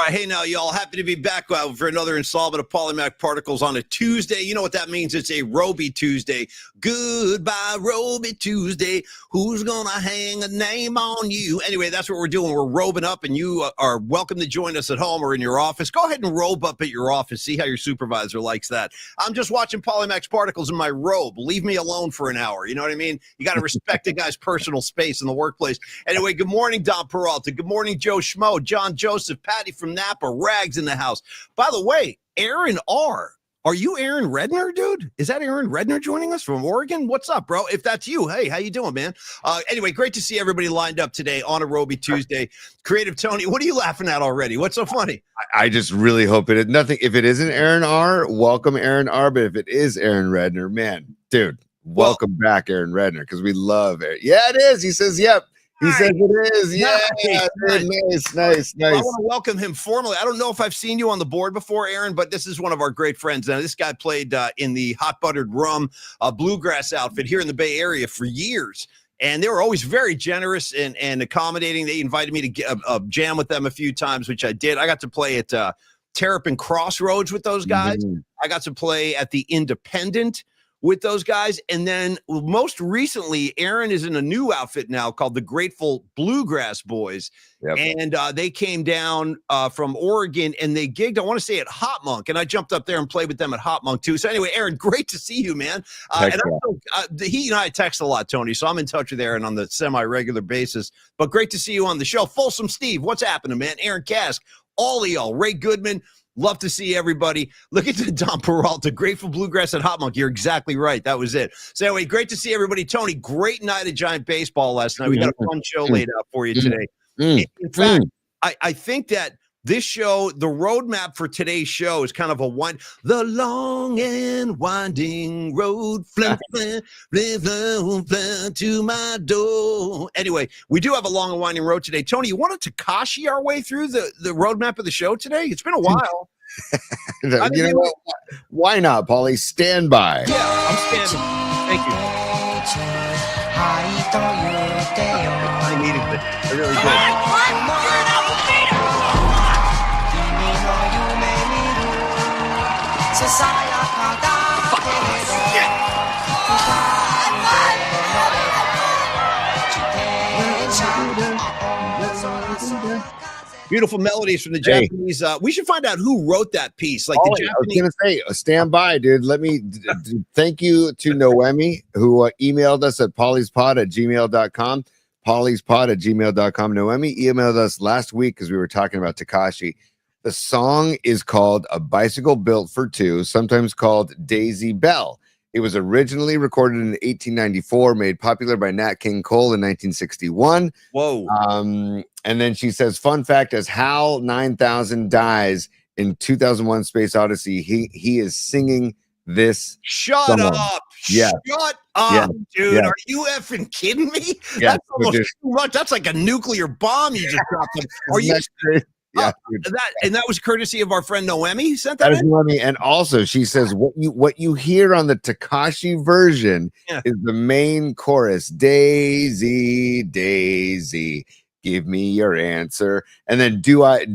Hey, now, y'all, happy to be back for another installment of Polymac Particles on a Tuesday. You know what that means? It's a Roby Tuesday. Goodbye, Roby Tuesday. Who's going to hang a name on you? Anyway, that's what we're doing. We're robing up, and you are welcome to join us at home or in your office. Go ahead and robe up at your office. See how your supervisor likes that. I'm just watching Polymac Particles in my robe. Leave me alone for an hour. You know what I mean? You got to respect a guy's personal space in the workplace. Anyway, good morning, Don Peralta. Good morning, Joe Schmo, John Joseph, Patty from Napa, Rags in the house. By the way, Aaron R. Are you Aaron Redner, dude? Is that Aaron Redner joining us from Oregon? What's up, bro? If that's you, hey, how you doing, man? Anyway, great to see everybody lined up today on a Roby Tuesday. Creative Tony, what are you laughing at already? What's so funny? I just really hope it is nothing. If it isn't Aaron R., welcome Aaron R. But if it is Aaron Redner, man, dude, welcome back, Aaron Redner, because we love it. Yeah, it is. He says, yep. He says it is. Yeah, nice. I want to welcome him formally. I don't know if I've seen you on the board before, Aaron, but this is one of our great friends. Now, this guy played in the Hot Buttered Rum bluegrass outfit here in the Bay Area for years. And they were always very generous and accommodating. They invited me to jam with them a few times, which I did. I got to play at Terrapin Crossroads with those guys. Mm-hmm. I got to play at the Independent with those guys. And then most recently, Aaron is in a new outfit now called the Grateful Bluegrass Boys. Yep. And they came down from Oregon and they gigged, I want to say, at Hot Monk. And I jumped up there and played with them at Hot Monk too. So anyway, Aaron, great to see you, man. He and I text a lot, Tony. So I'm in touch with Aaron on the semi-regular basis. But great to see you on the show. Folsom Steve, what's happening, man? Aaron Kask, all of y'all, Ray Goodman. Love to see everybody. Look at the Don Peralta, Grateful Bluegrass at Hot Monk. You're exactly right. That was it. So anyway, great to see everybody. Tony, great night at Giant Baseball last night. We got a fun show laid out for you today. In fact, I think that this show, the roadmap for today's show is kind of the long and winding road to my door. Anyway, we do have a long and winding road today. Tony, you want to Tekashi our way through the roadmap of the show today? It's been a while. You know what? Why not, Paulie? Stand by. Yeah, I'm standing. Thank you. I needed it. I really did. Beautiful melodies from the Japanese. We should find out who wrote that piece. Like the Japanese. I was going to say, stand by, dude. Let me thank you to Noemi, who emailed us at pollyspod@gmail.com. pollyspod@gmail.com. Noemi emailed us last week because we were talking about Tekashi. The song is called A Bicycle Built for Two, sometimes called Daisy Bell. It was originally recorded in 1894, made popular by Nat King Cole in 1961. Whoa. And then she says, fun fact, as HAL 9000 dies in 2001 Space Odyssey, he is singing this Shut song. Up. Yeah. Shut up, dude. Yeah. Are you effing kidding me? Yeah, that's almost too much. That's like a nuclear bomb you just dropped. Are you Yeah, that was courtesy of our friend Noemi. Sent that is Noemi, and also she says what you hear on the Tekashi version is the main chorus. Daisy, Daisy, give me your answer, and then do I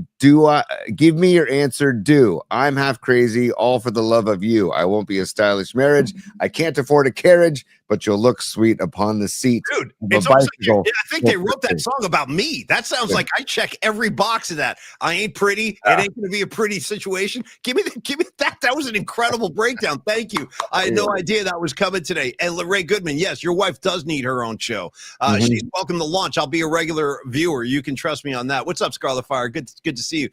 give me your answer? Do I'm half crazy, all for the love of you. I won't be a stylish marriage. I can't afford a carriage, but you'll look sweet upon the seat. Dude, it's like, I think they wrote that song about me. That sounds like I check every box of that. I ain't pretty. It ain't going to be a pretty situation. Give me that. That was an incredible breakdown. Thank you. I had no idea that was coming today. And Ray Goodman, yes, your wife does need her own show. She's welcome to launch. I'll be a regular viewer. You can trust me on that. What's up, Scarlet Fire? Good to see you.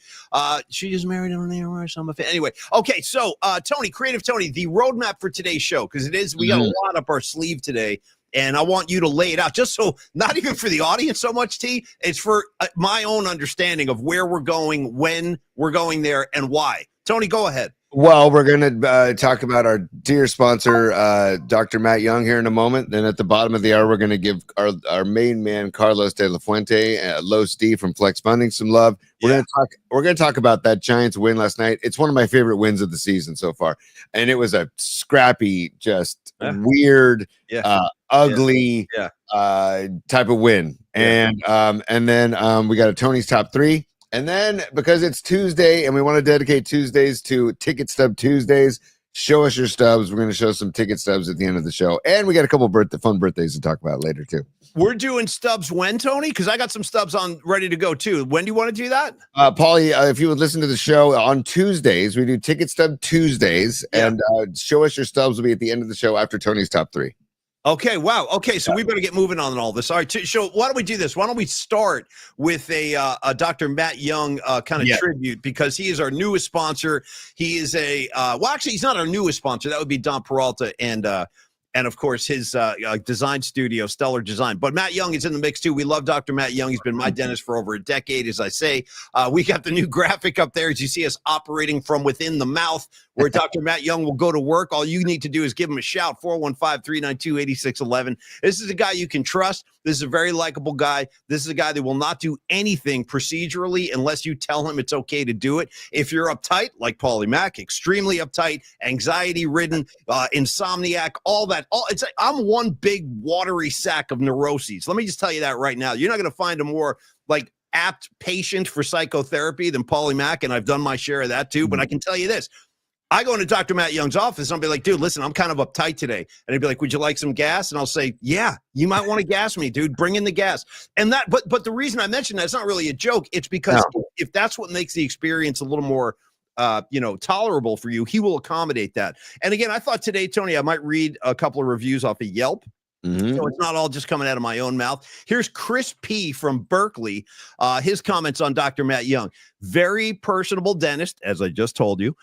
She is married on the or something. Anyway, okay. So, Tony, Creative Tony, the roadmap for today's show, because it is, we got a lot up our sleeve today, and I want you to lay it out just so, not even for the audience so much, T, it's for my own understanding of where we're going, when we're going there, and why. Tony, go ahead. Well, we're going to talk about our dear sponsor, Dr. Matt Young, here in a moment. Then at the bottom of the hour, we're going to give our main man, Carlos De La Fuente, Los D from Flex Funding, some love. We're going to talk about that Giants win last night. It's one of my favorite wins of the season so far, and it was a scrappy, just weird, ugly type of win. And then we got a Tony's top three. And then because it's Tuesday and we want to dedicate Tuesdays to Ticket Stub Tuesdays, show us your stubs. We're going to show some ticket stubs at the end of the show. And we got a couple fun birthdays to talk about later, too. We're doing stubs when, Tony? Because I got some stubs on ready to go, too. When do you want to do that? Paulie, if you would listen to the show on Tuesdays, we do Ticket Stub Tuesdays. Yeah. And show us your stubs will be at the end of the show after Tony's top 3. Okay, wow. Okay, so we better get moving on all this. All right, so why don't we do this? Why don't we start with a Dr. Matt Young kind of tribute, because he is our newest sponsor. He is actually, he's not our newest sponsor. That would be Don Peralta and of course, his design studio, Stellar Design. But Matt Young is in the mix, too. We love Dr. Matt Young. He's been my dentist for over a decade, as I say. We got the new graphic up there, as you see us operating from within the mouth, where Dr. Matt Young will go to work. All you need to do is give him a shout, 415-392-8611. This is a guy you can trust. This is a very likable guy. This is a guy that will not do anything procedurally unless you tell him it's okay to do it. If you're uptight, like Paulie Mack, extremely uptight, anxiety-ridden, insomniac, all that. It's like I'm one big watery sack of neuroses. Let me just tell you that right now. You're not going to find a more like apt patient for psychotherapy than Paulie Mack, and I've done my share of that too. But I can tell you this. I go into Dr. Matt Young's office and I'll be like, dude, listen, I'm kind of uptight today. And he'd be like, would you like some gas? And I'll say, yeah, you might want to gas me, dude. Bring in the gas. And that, but the reason I mentioned that, it's not really a joke. It's because if that's what makes the experience a little more, tolerable for you, he will accommodate that. And again, I thought today, Tony, I might read a couple of reviews off of Yelp. So it's not all just coming out of my own mouth. Here's Chris P. from Berkeley. His comments on Dr. Matt Young. Very personable dentist, as I just told you,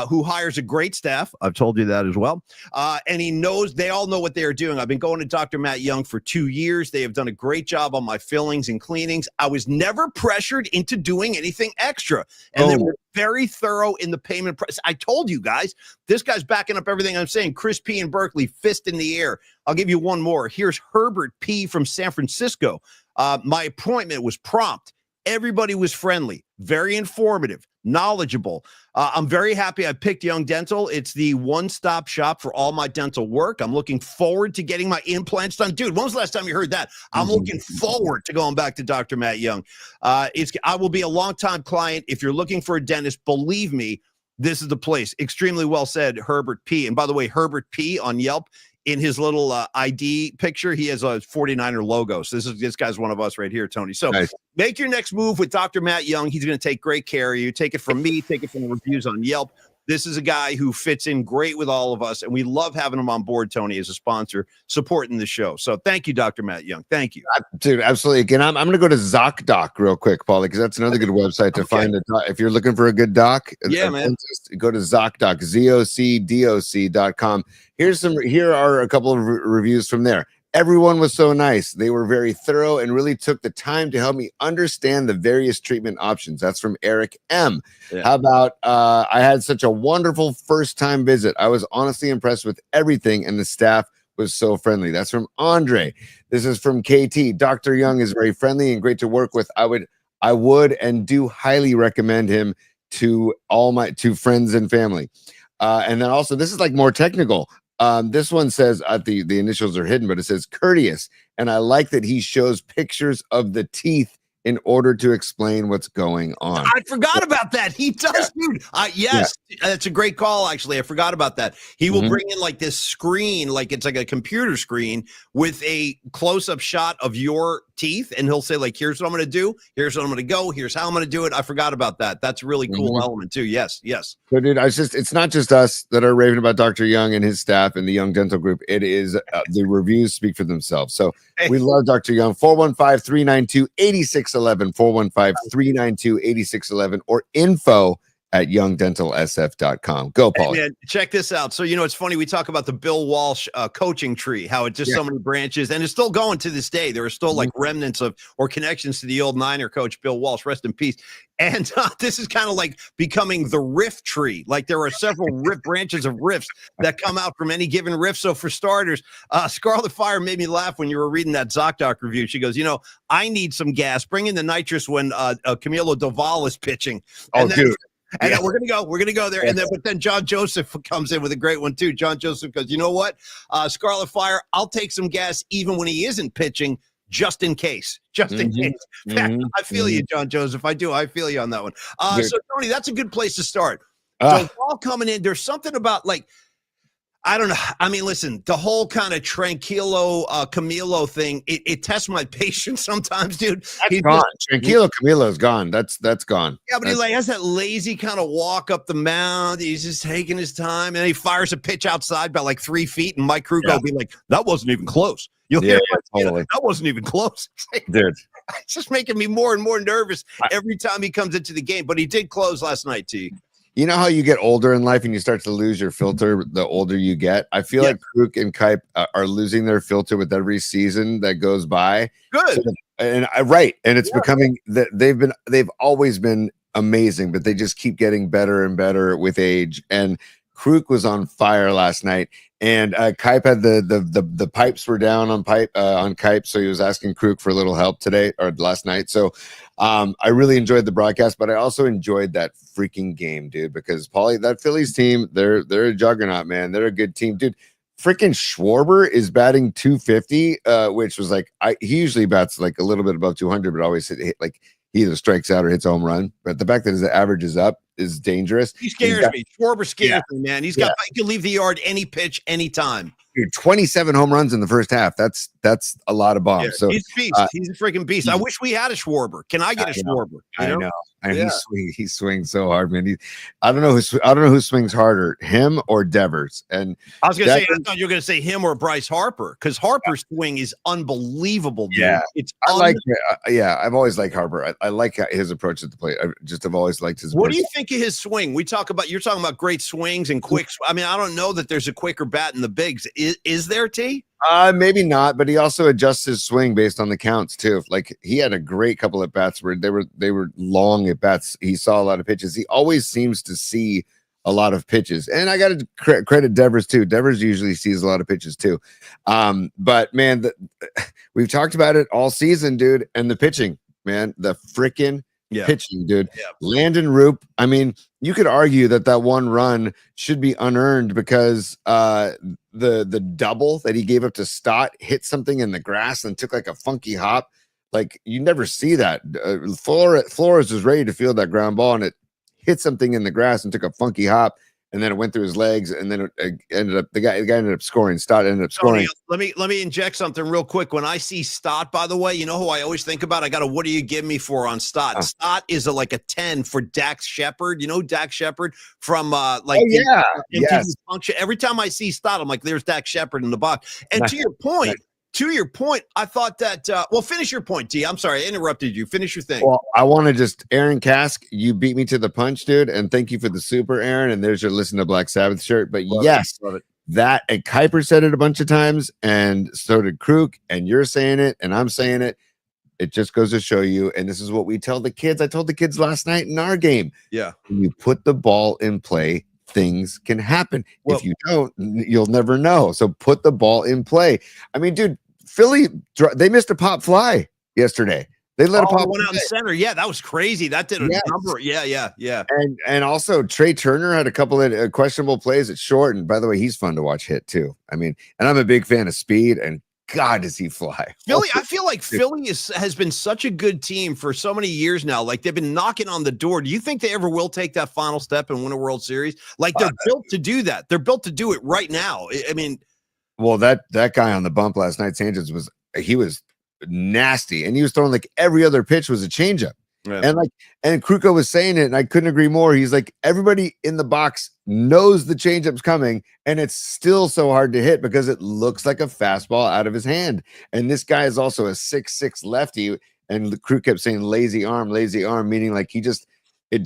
who hires a great staff. I've told you that as well. And he knows, they all know what they are doing. I've been going to Dr. Matt Young for 2 years. They have done a great job on my fillings and cleanings. I was never pressured into doing anything extra. And they were very thorough in the payment price. I told you guys, this guy's backing up everything I'm saying. Chris P. in Berkeley, fist in the air. I'll give you one more. Here's Herbert P. from San Francisco. My appointment was prompt. Everybody was friendly, very informative, knowledgeable. I'm very happy I picked Young Dental. It's the one-stop shop for all my dental work. I'm looking forward to getting my implants done. Dude, when was the last time you heard that? I'm looking forward to going back to Dr. Matt Young. I will be a longtime client. If you're looking for a dentist, believe me, this is the place. Extremely well said, Herbert P. And by the way, Herbert P. on Yelp, in his little ID picture, he has a 49er logo. So this guy's one of us right here, Tony. So Make your next move with Dr. Matt Young. He's going to take great care of you. Take it from me. Take it from the reviews on Yelp. This is a guy who fits in great with all of us, and we love having him on board, Tony, as a sponsor, supporting the show. So thank you, Dr. Matt Young. Thank you. Dude, absolutely. Again, I'm going to go to ZocDoc real quick, Paulie, because that's another good website to find a doc. If you're looking for a good doc, man. Go to ZocDoc, ZocDoc.com. Here are a couple of reviews from there. Everyone was so nice. They were very thorough and really took the time to help me understand the various treatment options. That's from Eric M. Yeah. How about, I had such a wonderful first-time visit. I was honestly impressed with everything, and the staff was so friendly. That's from Andre. This is from KT. Dr. Young is very friendly and great to work with. I would and do highly recommend him to friends and family. And then also, this is like more technical. This one says the initials are hidden, but it says courteous. And I like that he shows pictures of the teeth in order to explain what's going on. I forgot about that. He does, dude. Yes, that's a great call, actually. I forgot about that. He will bring in like this screen, like it's like a computer screen with a close-up shot of your teeth, and he'll say, like, here's what I'm going to do. Here's what I'm going to go. Here's how I'm going to do it. I forgot about that. That's a really cool element, too. Yes. So, dude, it's not just us that are raving about Dr. Young and his staff and the Young Dental Group. It is the reviews speak for themselves. So we love Dr. Young. 415-392-8611, 415-392-8611, or info@youngdentalsf.com. Go, Paul. Hey, man, check this out. So, it's funny. We talk about the Bill Walsh coaching tree, how it just so many branches, and it's still going to this day. There are still like remnants of or connections to the old Niner coach, Bill Walsh, rest in peace. And this is kind of like becoming the riff tree. Like there are several branches of riffs that come out from any given riff. So for starters, Scarlet Fire made me laugh when you were reading that ZocDoc review. She goes, I need some gas. Bring in the nitrous when Camilo Doval is pitching. And dude. And we're gonna go there. And then John Joseph comes in with a great one too. John Joseph goes, you know what? Scarlet Fire, I'll take some gas even when he isn't pitching, just in case. Just in case. I feel you, John Joseph. I do. I feel you on that one. So, Tony, that's a good place to start. Duvall coming in, there's something about, like, I don't know. I mean, listen, the whole kind of Tranquilo Camilo thing, it tests my patience sometimes, dude. He's gone. Tranquilo Camilo's gone. That's gone. Yeah, but he like has that lazy kind of walk up the mound. He's just taking his time, and he fires a pitch outside by like 3 feet, and Mike Krukow will be like, that wasn't even close. You'll hear totally. That wasn't even close. Dude. It's just making me more and more nervous every time he comes into the game. But he did close last night, T. You know how you get older in life and you start to lose your filter the older you get? I feel like Kruk and Kipe are losing their filter with every season that goes by. Good. So, and it's becoming that they've always been amazing, but they just keep getting better and better with age. And Kruk was on fire last night, and Kipe had the pipes were down on Kipe, so he was asking Kruk for a little help today or last night. So I really enjoyed the broadcast, but I also enjoyed that freaking game, dude, because Paulie, that Phillies team, they're a juggernaut, man. They're a good team, dude. Freaking Schwarber is batting 250, which was like he usually bats like a little bit above 200, but always hit like he either strikes out or hits a home run. But the fact that his average is up is dangerous. He scares me. Schwarber scares me, man. He can leave the yard any pitch, anytime. Dude, 27 home runs in the first half. That's a lot of bombs. So he's a beast. He's a freaking beast. I wish we had a Schwarber. Can I get a Schwarber? I know. And he swings so hard, man. I don't know who swings harder, him or Devers. And I was gonna say, I thought you were gonna say him or Bryce Harper, because Harper's swing is unbelievable, dude. Yeah, it's I've always liked Harper. I like his approach at the plate. I've always liked his. What do you think of his swing? You're talking about great swings and quick. I mean, I don't know that there's a quicker bat in the bigs. Is there, T? Maybe not, but he also adjusts his swing based on the counts too. Like he had a great couple at bats where they were long at bats. He saw a lot of pitches. He always seems to see a lot of pitches, and I got to credit Devers too. Devers usually sees a lot of pitches too. But man, we've talked about it all season, dude. And the pitching, man, the freaking pitching, dude. Yeah. Landon Roop. I mean, you could argue that one run should be unearned because the double that he gave up to Stott hit something in the grass and took like a funky hop. Like you never see that. Flores was ready to field that ground ball, and it hit something in the grass and took a funky hop, and then it went through his legs, and then it ended up the guy ended up scoring. Stott ended up scoring. Tony, let me inject something real quick. When I see Stott, by the way, you know who I always think about? I got a what do you give me for on Stott? Stott is like a 10 for Dax Shepard. You know Dax Shepard from yes. Function. Every time I see Stott, I'm like, there's Dax Shepard in the box. And to your point, I thought that finish your point, T. I'm sorry, I interrupted you. Finish your thing. Well, I want to just Aaron Cask, you beat me to the punch, dude, and thank you for the super, Aaron. And there's your Listen to Black Sabbath shirt. But love it. That and Kuiper said it a bunch of times, and so did Kruk, and you're saying it, and I'm saying it. It just goes to show you, and this is what we tell the kids. I told the kids last night in our game. Yeah, when you put the ball in play, things can happen. Well, if you don't, you'll never know. So put the ball in play. I mean, dude, Philly, they missed a pop fly yesterday. They let a pop one out in center. Yeah, that was crazy. That did a number. Yeah. And also Trey Turner had a couple of questionable plays at short. And by the way, he's fun to watch hit too. I mean, and I'm a big fan of speed, and God, does he fly. Philly, I feel like Philly has been such a good team for so many years now. Like they've been knocking on the door. Do you think they ever will take that final step and win a World Series? Like they're built to do that. They're built to do it right now. I mean, well, that guy on the bump last night, Sanchez, was nasty, and he was throwing like every other pitch was a changeup. Yeah. And Krukow was saying it, and I couldn't agree more. He's like, everybody in the box knows the changeup's coming, and it's still so hard to hit because it looks like a fastball out of his hand. And this guy is also a 6'6" lefty, and the crew kept saying lazy arm, meaning like it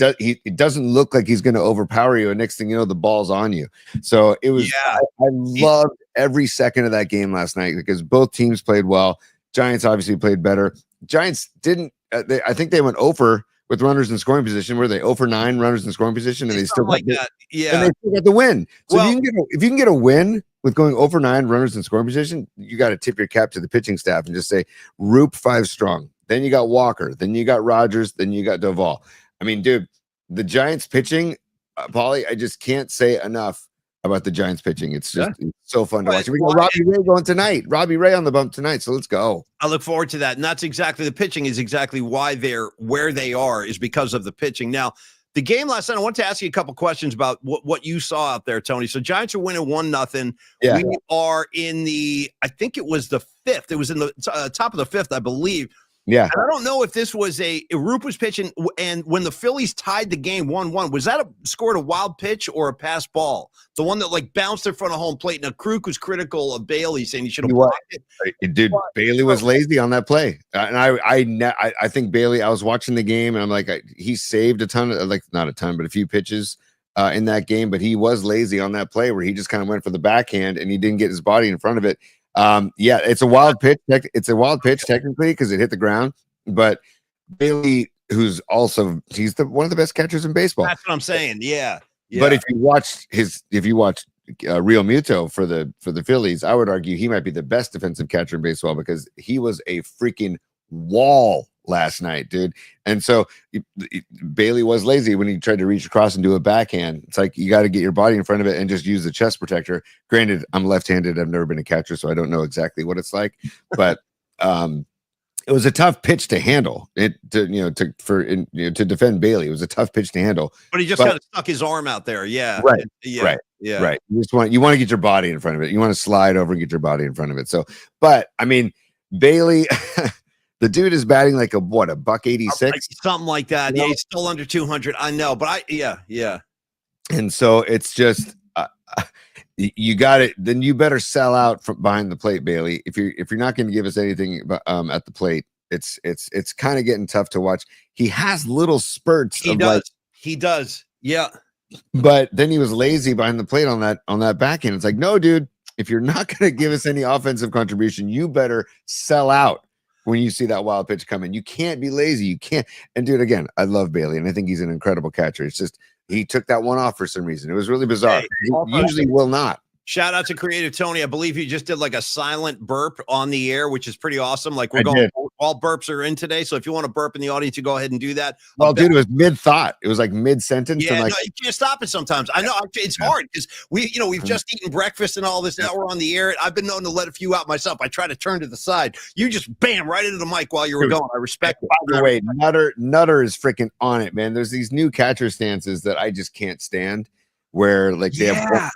doesn't look like he's going to overpower you, and next thing you know, the ball's on you. So it was. I loved every second of that game last night because both teams played well. Giants obviously played better. Giants didn't. I think they went over with runners in scoring position. Were they 0 for 9 runners in scoring position, and they still got that? Yeah, and they still got the win. So if you can get a win with going 0 for 9 runners in scoring position, you got to tip your cap to the pitching staff and just say Roop 5 strong. Then you got Walker. Then you got Rogers. Then you got Duvall. I mean, dude, the Giants pitching, Paulie, I just can't say enough about the Giants pitching. It's just Yeah. it's so fun to watch. We got Robbie Ray going tonight. Robbie Ray on the bump tonight. So let's go. I look forward to that. And that's exactly the pitching is exactly why they're where they are is because of the pitching. Now, the game last night, I want to ask you a couple questions about what you saw out there, Tony. So Giants are winning 1-0. Yeah. We are in I think it was the fifth. It was in the top of the fifth, I believe. Yeah. And I don't know if this was Roop was pitching, and when the Phillies tied the game 1-1, was that scored a wild pitch or a pass ball? The one that like bounced in front of home plate. Now, Kruk was critical of Bailey, saying he should have blocked it. Dude, Bailey was lazy on that play. And I think Bailey, I was watching the game, and I'm like, he saved a ton of, like, not a ton, but a few pitches in that game, but he was lazy on that play where he just kind of went for the backhand and he didn't get his body in front of it. Yeah, it's a wild pitch. It's a wild pitch technically because it hit the ground. But Bailey, who's also he's one of the best catchers in baseball. That's what I'm saying. Yeah. But if you watch Real Muto for the Phillies, I would argue he might be the best defensive catcher in baseball because he was a freaking wall last night, dude. And so Bailey was lazy when he tried to reach across and do a backhand. It's like you got to get your body in front of it and just use the chest protector. Granted, I'm left-handed. I've never been a catcher, so I don't know exactly what it's like. But it was a tough pitch to handle. To defend Bailey, it was a tough pitch to handle. But he just kind of stuck his arm out there. Yeah. Right. Yeah. Right. Yeah. Right. You want to get your body in front of it. You want to slide over and get your body in front of it. So, but I mean, Bailey. The dude is batting like a $186, something like that. Yeah, he's still under 200. I know, but yeah. And so it's just you got it. Then you better sell out from behind the plate, Bailey. If you're not going to give us anything at the plate, it's kind of getting tough to watch. He has little spurts. He does. Yeah. But then he was lazy behind the plate on that backhand. It's like, no, dude. If you're not going to give us any offensive contribution, you better sell out. When you see that wild pitch coming, you can't be lazy. You can't. And dude, again, I love Bailey, and I think he's an incredible catcher. It's just he took that one off for some reason. It was really bizarre. He usually will not. Shout out to Creative Tony. I believe you just did like a silent burp on the air, which is pretty awesome. Like all burps are in today. So if you want to burp in the audience, you go ahead and do that. Well, dude, it was mid-thought. It was like mid-sentence. Yeah, no, you can't stop it sometimes. I know it's hard because we've just eaten breakfast and all this. Now we're on the air. I've been known to let a few out myself. I try to turn to the side. You just bam right into the mic while you were going. I respect it. By the way, Nutter is freaking on it, man. There's these new catcher stances that I just can't stand. Where like they have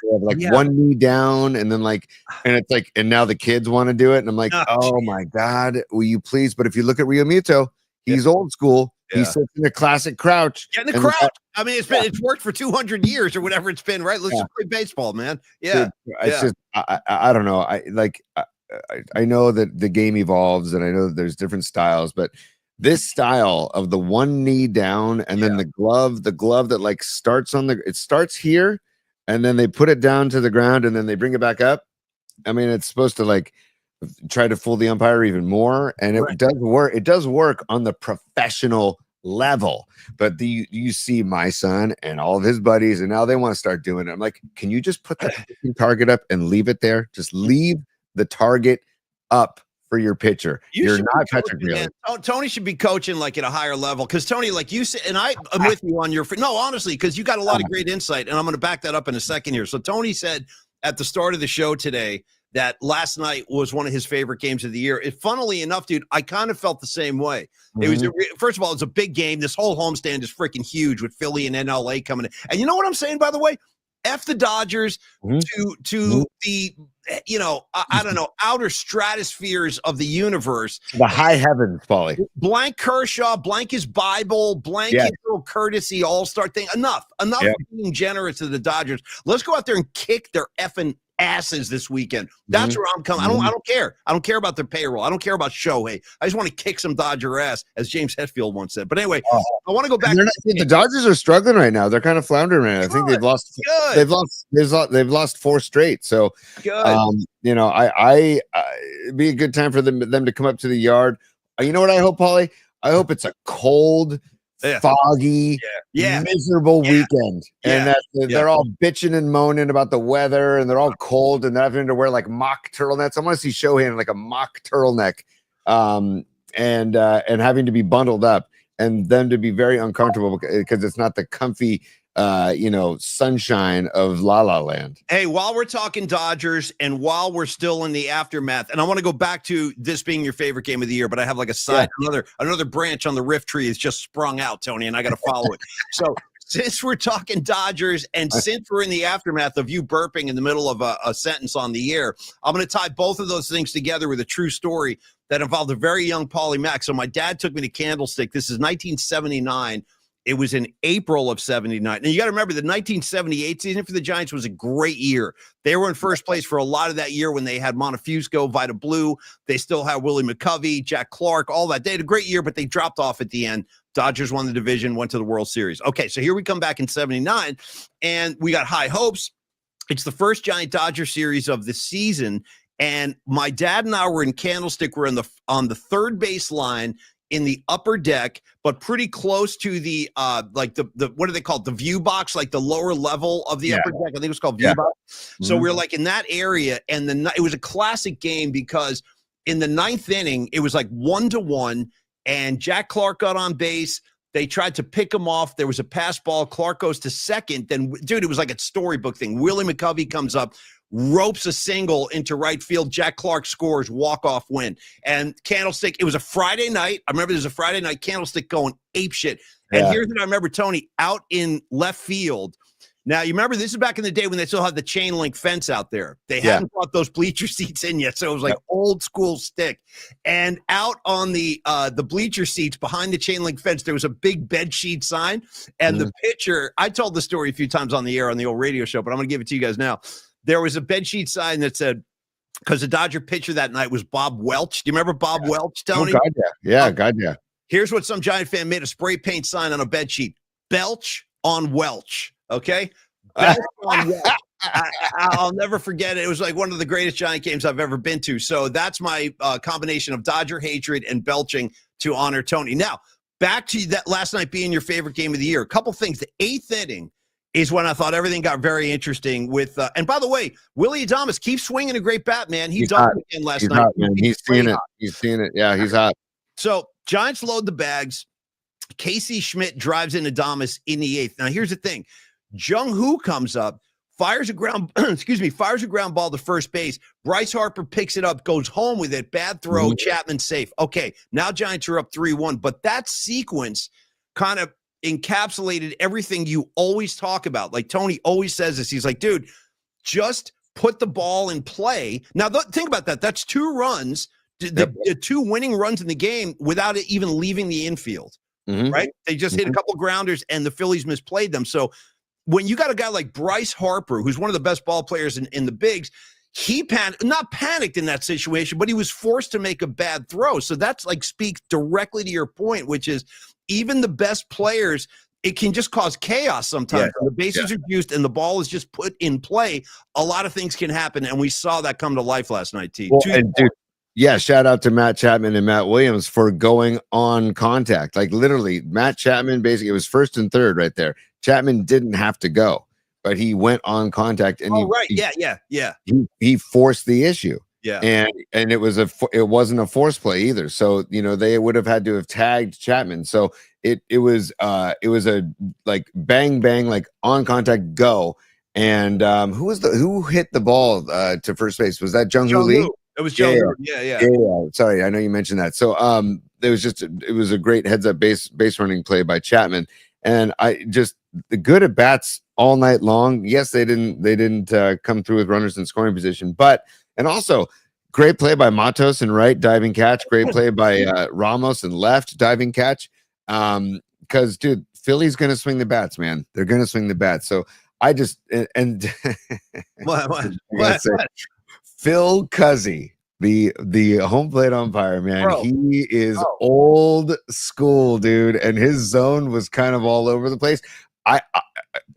one knee down and then and it's like, and now the kids want to do it. And I'm like, oh my God, will you please? But if you look at Rio Muto, he's old school. Yeah. He sits in a classic crouch. Get in the crouch. I mean, it's worked for 200 years or whatever it's been, right? Let's just play baseball, man. Yeah. Dude, it's just, I don't know. I know that the game evolves and I know that there's different styles, but this style of the one knee down and then the glove that like starts it starts here and then they put it down to the ground and then they bring it back up. I mean, it's supposed to like try to fool the umpire even more. And it does work. It does work on the professional level, but you see my son and all of his buddies, and now they want to start doing it. I'm like, can you just put that target up and leave it there? Just leave the target up for your pitcher. You're not Patrick Bailey. Tony should be coaching like at a higher level because Tony, like you said, and I'm with you on your honestly, because you got a lot of great insight, and I'm going to back that up in a second here. So Tony said at the start of the show today that last night was one of his favorite games of the year. Funnily enough, dude, I kind of felt the same way. It was first of all, it's a big game. This whole homestand is freaking huge with Philly and NLA coming in. And you know what I'm saying, by the way? F the Dodgers to the I don't know, outer stratospheres of the universe. The high heavens, Paulie. Blank Kershaw, blank his Bible, blank his little courtesy all-star thing. Enough being generous to the Dodgers. Let's go out there and kick their effing asses this weekend. That's where I'm coming. I don't care. I don't care about their payroll. I don't care about Shohei. I just want to kick some Dodger ass, as James Hetfield once said. But anyway, I want to go back. The Dodgers are struggling right now. They're kind of floundering right now. I think they've lost. They've lost 4 straight. So, it'd be a good time for them to come up to the yard. You know what I hope, Paulie? I hope it's a cold, foggy, miserable weekend, and that they're all bitching and moaning about the weather, and they're all cold, and they're having to wear like mock turtlenecks. I want to see Shohei in like a mock turtleneck, and having to be bundled up, and them to be very uncomfortable because it's not the comfy sunshine of La La Land. Hey, while we're talking Dodgers and while we're still in the aftermath, and I want to go back to this being your favorite game of the year, but I have like a side, another branch on the riff tree is just sprung out, Tony, and I got to follow it. So since we're talking Dodgers and since we're in the aftermath of you burping in the middle of a sentence on the air, I'm going to tie both of those things together with a true story that involved a very young Paulie Mack. So my dad took me to Candlestick. This is 1979. It was in April of 79. And you got to remember the 1978 season for the Giants was a great year. They were in first place for a lot of that year when they had Montefusco, Vita Blue. They still had Willie McCovey, Jack Clark, all that. They had a great year, but they dropped off at the end. Dodgers won the division, went to the World Series. Okay, so here we come back in 79, and we got high hopes. It's the first Giant-Dodger series of the season, and my dad and I were in Candlestick. We're on the third base line in the upper deck, but pretty close to the like the what are they called? The view box, like the lower level of the upper deck. I think it was called view box. Mm-hmm. So we're like in that area, and it was a classic game because in the ninth inning, it was like 1-1, and Jack Clark got on base. They tried to pick him off. There was a pass ball. Clark goes to second. Then, dude, it was like a storybook thing. Willie McCovey comes up, ropes a single into right field. Jack Clark scores, walk-off win. And Candlestick, it was a Friday night. I remember there was a Friday night, Candlestick going apeshit. And here's what I remember, Tony, out in left field. Now, you remember this is back in the day when they still had the chain link fence out there. They hadn't brought those bleacher seats in yet, so it was like old school stick. And out on the bleacher seats behind the chain link fence, there was a big bed sheet sign. And the pitcher, I told the story a few times on the air on the old radio show, but I'm going to give it to you guys now. There was a bed sheet sign that said, because the Dodger pitcher that night was Bob Welch. Do you remember Bob Welch, Tony? Oh, God, yeah. Here's what some Giant fan made: a spray paint sign on a bed sheet. Belch on Welch. Okay. Belch on Welch. I'll never forget it. It was like one of the greatest Giant games I've ever been to. So that's my combination of Dodger hatred and belching to honor Tony. Now, back to that last night being your favorite game of the year. A couple things. The eighth inning is when I thought everything got very interesting with, and by the way, Willie Adames keeps swinging a great bat, man. He's done it again last night. Hot, man. He's seen it. He's seen it. Yeah, he's hot. So Giants load the bags. Casey Schmidt drives in Adames in the eighth. Now, here's the thing. Jung-Hoo comes up, fires a ground ball to first base. Bryce Harper picks it up, goes home with it. Bad throw, Chapman safe. Okay, now Giants are up 3-1. But that sequence kind of encapsulated everything you always talk about. Like Tony always says this. He's like, dude, just put the ball in play. Now, think about that. That's 2 runs, the 2 winning runs in the game without it even leaving the infield, right? They just hit a couple grounders and the Phillies misplayed them. So when you got a guy like Bryce Harper, who's one of the best ball players in the bigs, he not panicked in that situation, but he was forced to make a bad throw. So that's like speaks directly to your point, which is even the best players, it can just cause chaos sometimes. When the bases are juiced and the ball is just put in play, a lot of things can happen, and we saw that come to life last night, T. Well, dude, shout out to Matt Chapman and Matt Williams for going on contact. Like literally, Matt Chapman, basically, it was first and third right there. Chapman didn't have to go, but he went on contact, and he forced the issue. Yeah, and it wasn't a force play either. So they would have had to have tagged Chapman. So it was a like bang like on contact go. And who hit the ball to first base? Was that Jung-Hoo Lee? It was Jung-Hoo. Yeah. Sorry, I know you mentioned that. So it was a great heads up base running play by Chapman. And the good at bats all night long. Yes, they didn't come through with runners in scoring position, and also great play by Matos and right diving catch. Great play by Ramos and left diving catch. Because dude, Philly's gonna swing the bats, man. They're gonna swing the bats. So I just what? Phil Cuzzy, the home plate umpire, man. Bro. He is old school, dude, and his zone was kind of all over the place.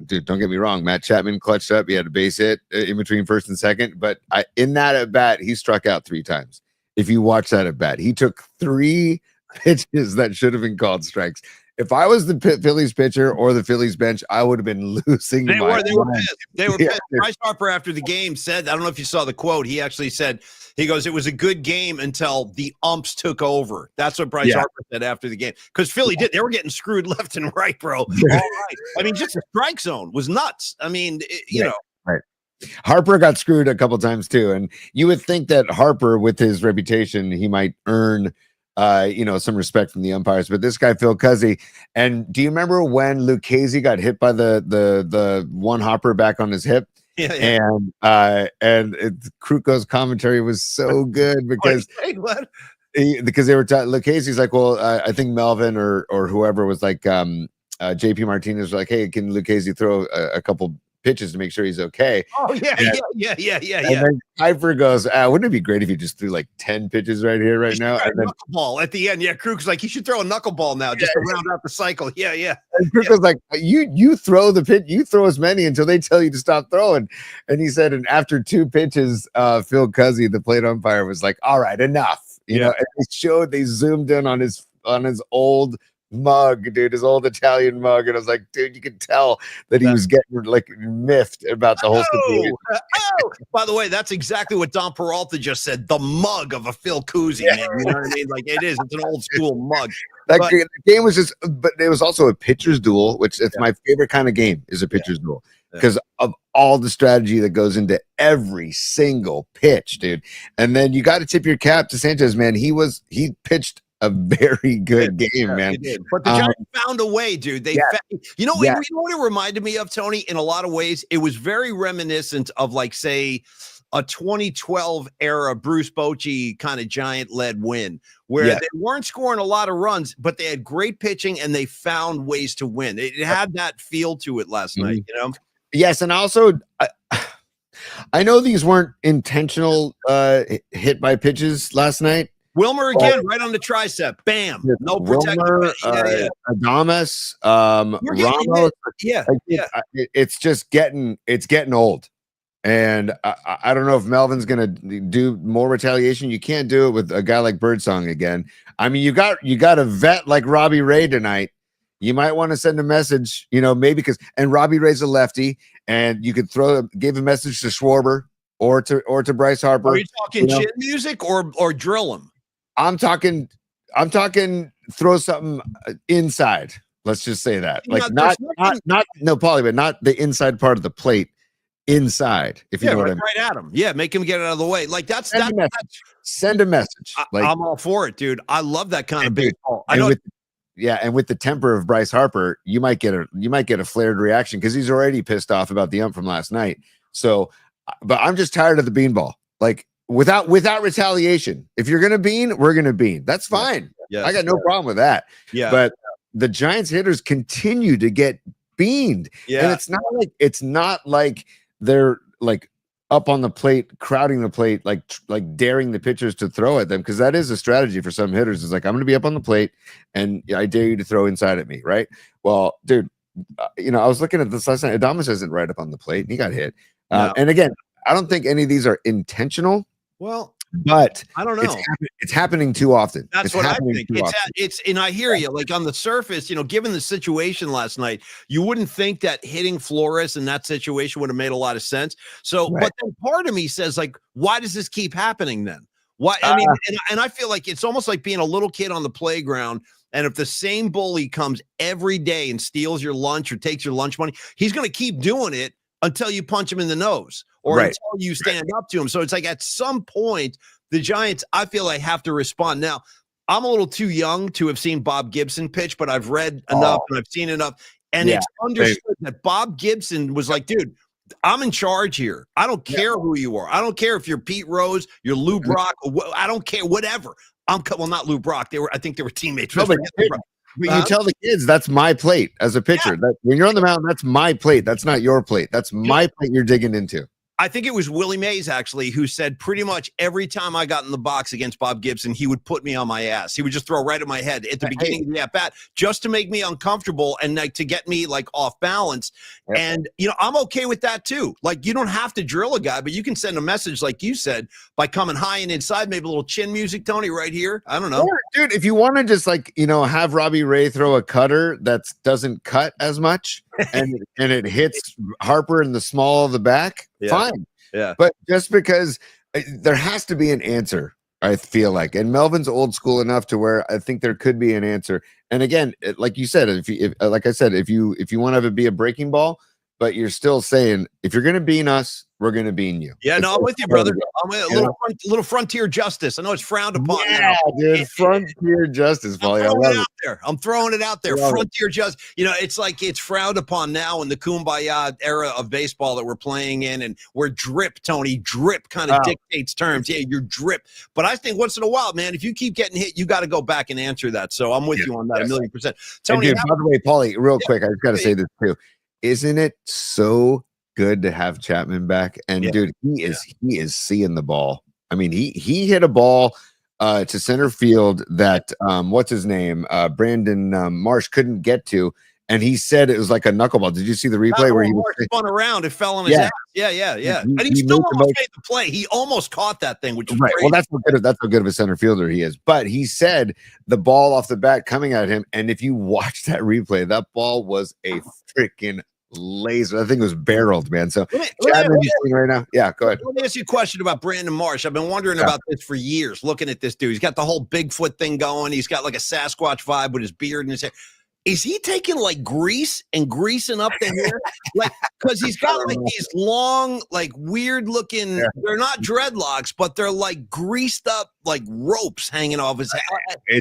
Dude, don't get me wrong. Matt Chapman clutched up. He had a base hit in between first and second, but in that at bat, he struck out 3 times. If you watch that at bat, he took 3 pitches that should have been called strikes. If I was the Phillies pitcher or the Phillies bench, I would have been losing. They were pissed. They were pissed. Bryce Harper after the game said, I don't know if you saw the quote. He actually said, He goes, it was a good game until the umps took over. That's what Bryce Harper said after the game. Because Philly did. They were getting screwed left and right, bro. All right. I mean, just the strike zone was nuts. I mean, you know. Right. Harper got screwed a couple times too. And you would think that Harper, with his reputation, he might earn some respect from the umpires, but this guy Phil Cuzzy. And do you remember when Lucchese got hit by the one hopper back on his hip? Yeah. And Kruko's commentary was so good because because they were Lucchese's like, well, I think Melvin or whoever was like, JP Martinez was like, hey, can Lucchese throw a couple pitches to make sure he's okay? Oh yeah. And then Kuiper goes, wouldn't it be great if you just threw like 10 pitches right here, right now? And then knuckleball at the end. Yeah, Krug's like, he should throw a knuckleball now just to round out the cycle. Yeah. And Krug was like, you throw the pitch, you throw as many until they tell you to stop throwing. And he said, and after 2 pitches, Phil Cuzzy, the plate umpire, was like, all right, enough. You know, and they zoomed in on his old mug, dude, his old Italian mug, and I was like, dude, you could tell that he was getting like miffed about the whole situation. By the way, that's exactly what Don Peralta just said. The mug of a Phil Cuzzi, man. You know what I mean? Like it is. It's an old school mug. The game was just, but it was also a pitcher's duel, which it's my favorite kind of game, is a pitcher's duel, because of all the strategy that goes into every single pitch, dude. And then you got to tip your cap to Sanchez, man. He pitched a very good game, man. But the Giants found a way, dude. You know what it reminded me of, Tony? In a lot of ways, it was very reminiscent of, like, say, a 2012 era Bruce Bochy kind of Giant-led win, where they weren't scoring a lot of runs, but they had great pitching and they found ways to win. It had that feel to it last night, you know? Yes, and also I know these weren't intentional hit by pitches last night. Wilmer again, right on the tricep. Bam. No protection. Adames, Ramos. It's just getting old. And I don't know if Melvin's gonna do more retaliation. You can't do it with a guy like Birdsong again. I mean, you got a vet like Robbie Ray tonight. You might want to send a message, maybe and Robbie Ray's a lefty, and you could give a message to Schwarber or to Bryce Harper. Are you talking chin music or drill him? I'm talking throw something inside. Let's just say that. Like not Paulie, but not the inside part of the plate, inside. If you know what I mean. Right at him. Yeah, make him get it out of the way. Like send a message. I'm all for it, dude. I love that kind of baseball. And with the temper of Bryce Harper, you might get a flared reaction because he's already pissed off about the ump from last night. So, but I'm just tired of the beanball. Like, without retaliation. If you're gonna bean, we're gonna bean. That's fine. I got no problem with that. But the Giants hitters continue to get beaned. And it's not like they're like up on the plate, crowding the plate, like daring the pitchers to throw at them, because that is a strategy for some hitters. It's like, I'm gonna be up on the plate and I dare you to throw inside at me, right? Well, dude, I was looking at this last night. Adames isn't right up on the plate and he got hit. And again, I don't think any of these are intentional. Well, but I don't know. It's happening too often. That's what I think. And I hear you. Like on the surface, given the situation last night, you wouldn't think that hitting Flores in that situation would have made a lot of sense. So, but then part of me says, like, why does this keep happening then? Why? I mean, and I feel like it's almost like being a little kid on the playground. And if the same bully comes every day and steals your lunch or takes your lunch money, he's going to keep doing it until you punch him in the nose or until you stand up to him. So it's like at some point, the Giants, I feel like, have to respond. Now, I'm a little too young to have seen Bob Gibson pitch, but I've read enough and I've seen enough. And it's understood that Bob Gibson was like, dude, I'm in charge here. I don't care who you are. I don't care if you're Pete Rose, you're Lou Brock, I don't care, whatever. Not Lou Brock. I think they were teammates. No, but you tell the kids, that's my plate as a pitcher. That when you're on the mound, that's my plate. That's not your plate. That's my plate you're digging into. I think it was Willie Mays, actually, who said pretty much every time I got in the box against Bob Gibson, he would put me on my ass. He would just throw right at my head at the beginning of the at-bat just to make me uncomfortable and like to get me like off balance. Yep. And, I'm okay with that too. Like, you don't have to drill a guy, but you can send a message, like you said, by coming high and inside, maybe a little chin music, Tony, right here. I don't know. Yeah, dude, if you want to just have Robbie Ray throw a cutter that doesn't cut as much and it hits Harper in the small of the back, fine. Yeah. But just because There has to be an answer, I feel like, and Melvin's old school enough to where I think there could be an answer. And again, like you said, like I said, if you want to have it be a breaking ball, but you're still saying if you're going to bean us, we're going to bean you. Yeah, no, I'm with you, brother. I'm a little frontier justice. I know it's frowned upon. Yeah, now. Dude, frontier justice, Paulie. I love it. I'm throwing it out there. Frontier justice. You know, it's like it's frowned upon now in the kumbaya era of baseball that we're playing in, and where drip kind of dictates terms. Yeah, you're drip. But I think once in a while, man, if you keep getting hit, you got to go back and answer that. So I'm with you on that 1,000,000%. Tony, dude, by the way, Paulie, real quick, I just got to say this too. Isn't it so good to have Chapman back? And dude, he is seeing the ball. I mean, he hit a ball to center field that what's his name? Brandon Marsh couldn't get to, and he said it was like a knuckleball. Did you see the replay where he spun around? It fell on his ass. Yeah. And he still almost made the play. He almost caught that thing, which was right. Well, that's how good of a center fielder he is. But he said the ball off the bat coming at him, and if you watch that replay, that ball was a freaking laser. I think it was barreled, man. So right now, yeah, go ahead. Let me ask you a question about Brandon Marsh. I've been wondering about this for years, looking at this dude. He's got the whole Bigfoot thing going. He's got like a Sasquatch vibe with his beard and his hair. Is he taking like grease and greasing up the hair? Like, because he's got like these long, like weird looking, they're not dreadlocks, but they're like greased up like ropes hanging off his head.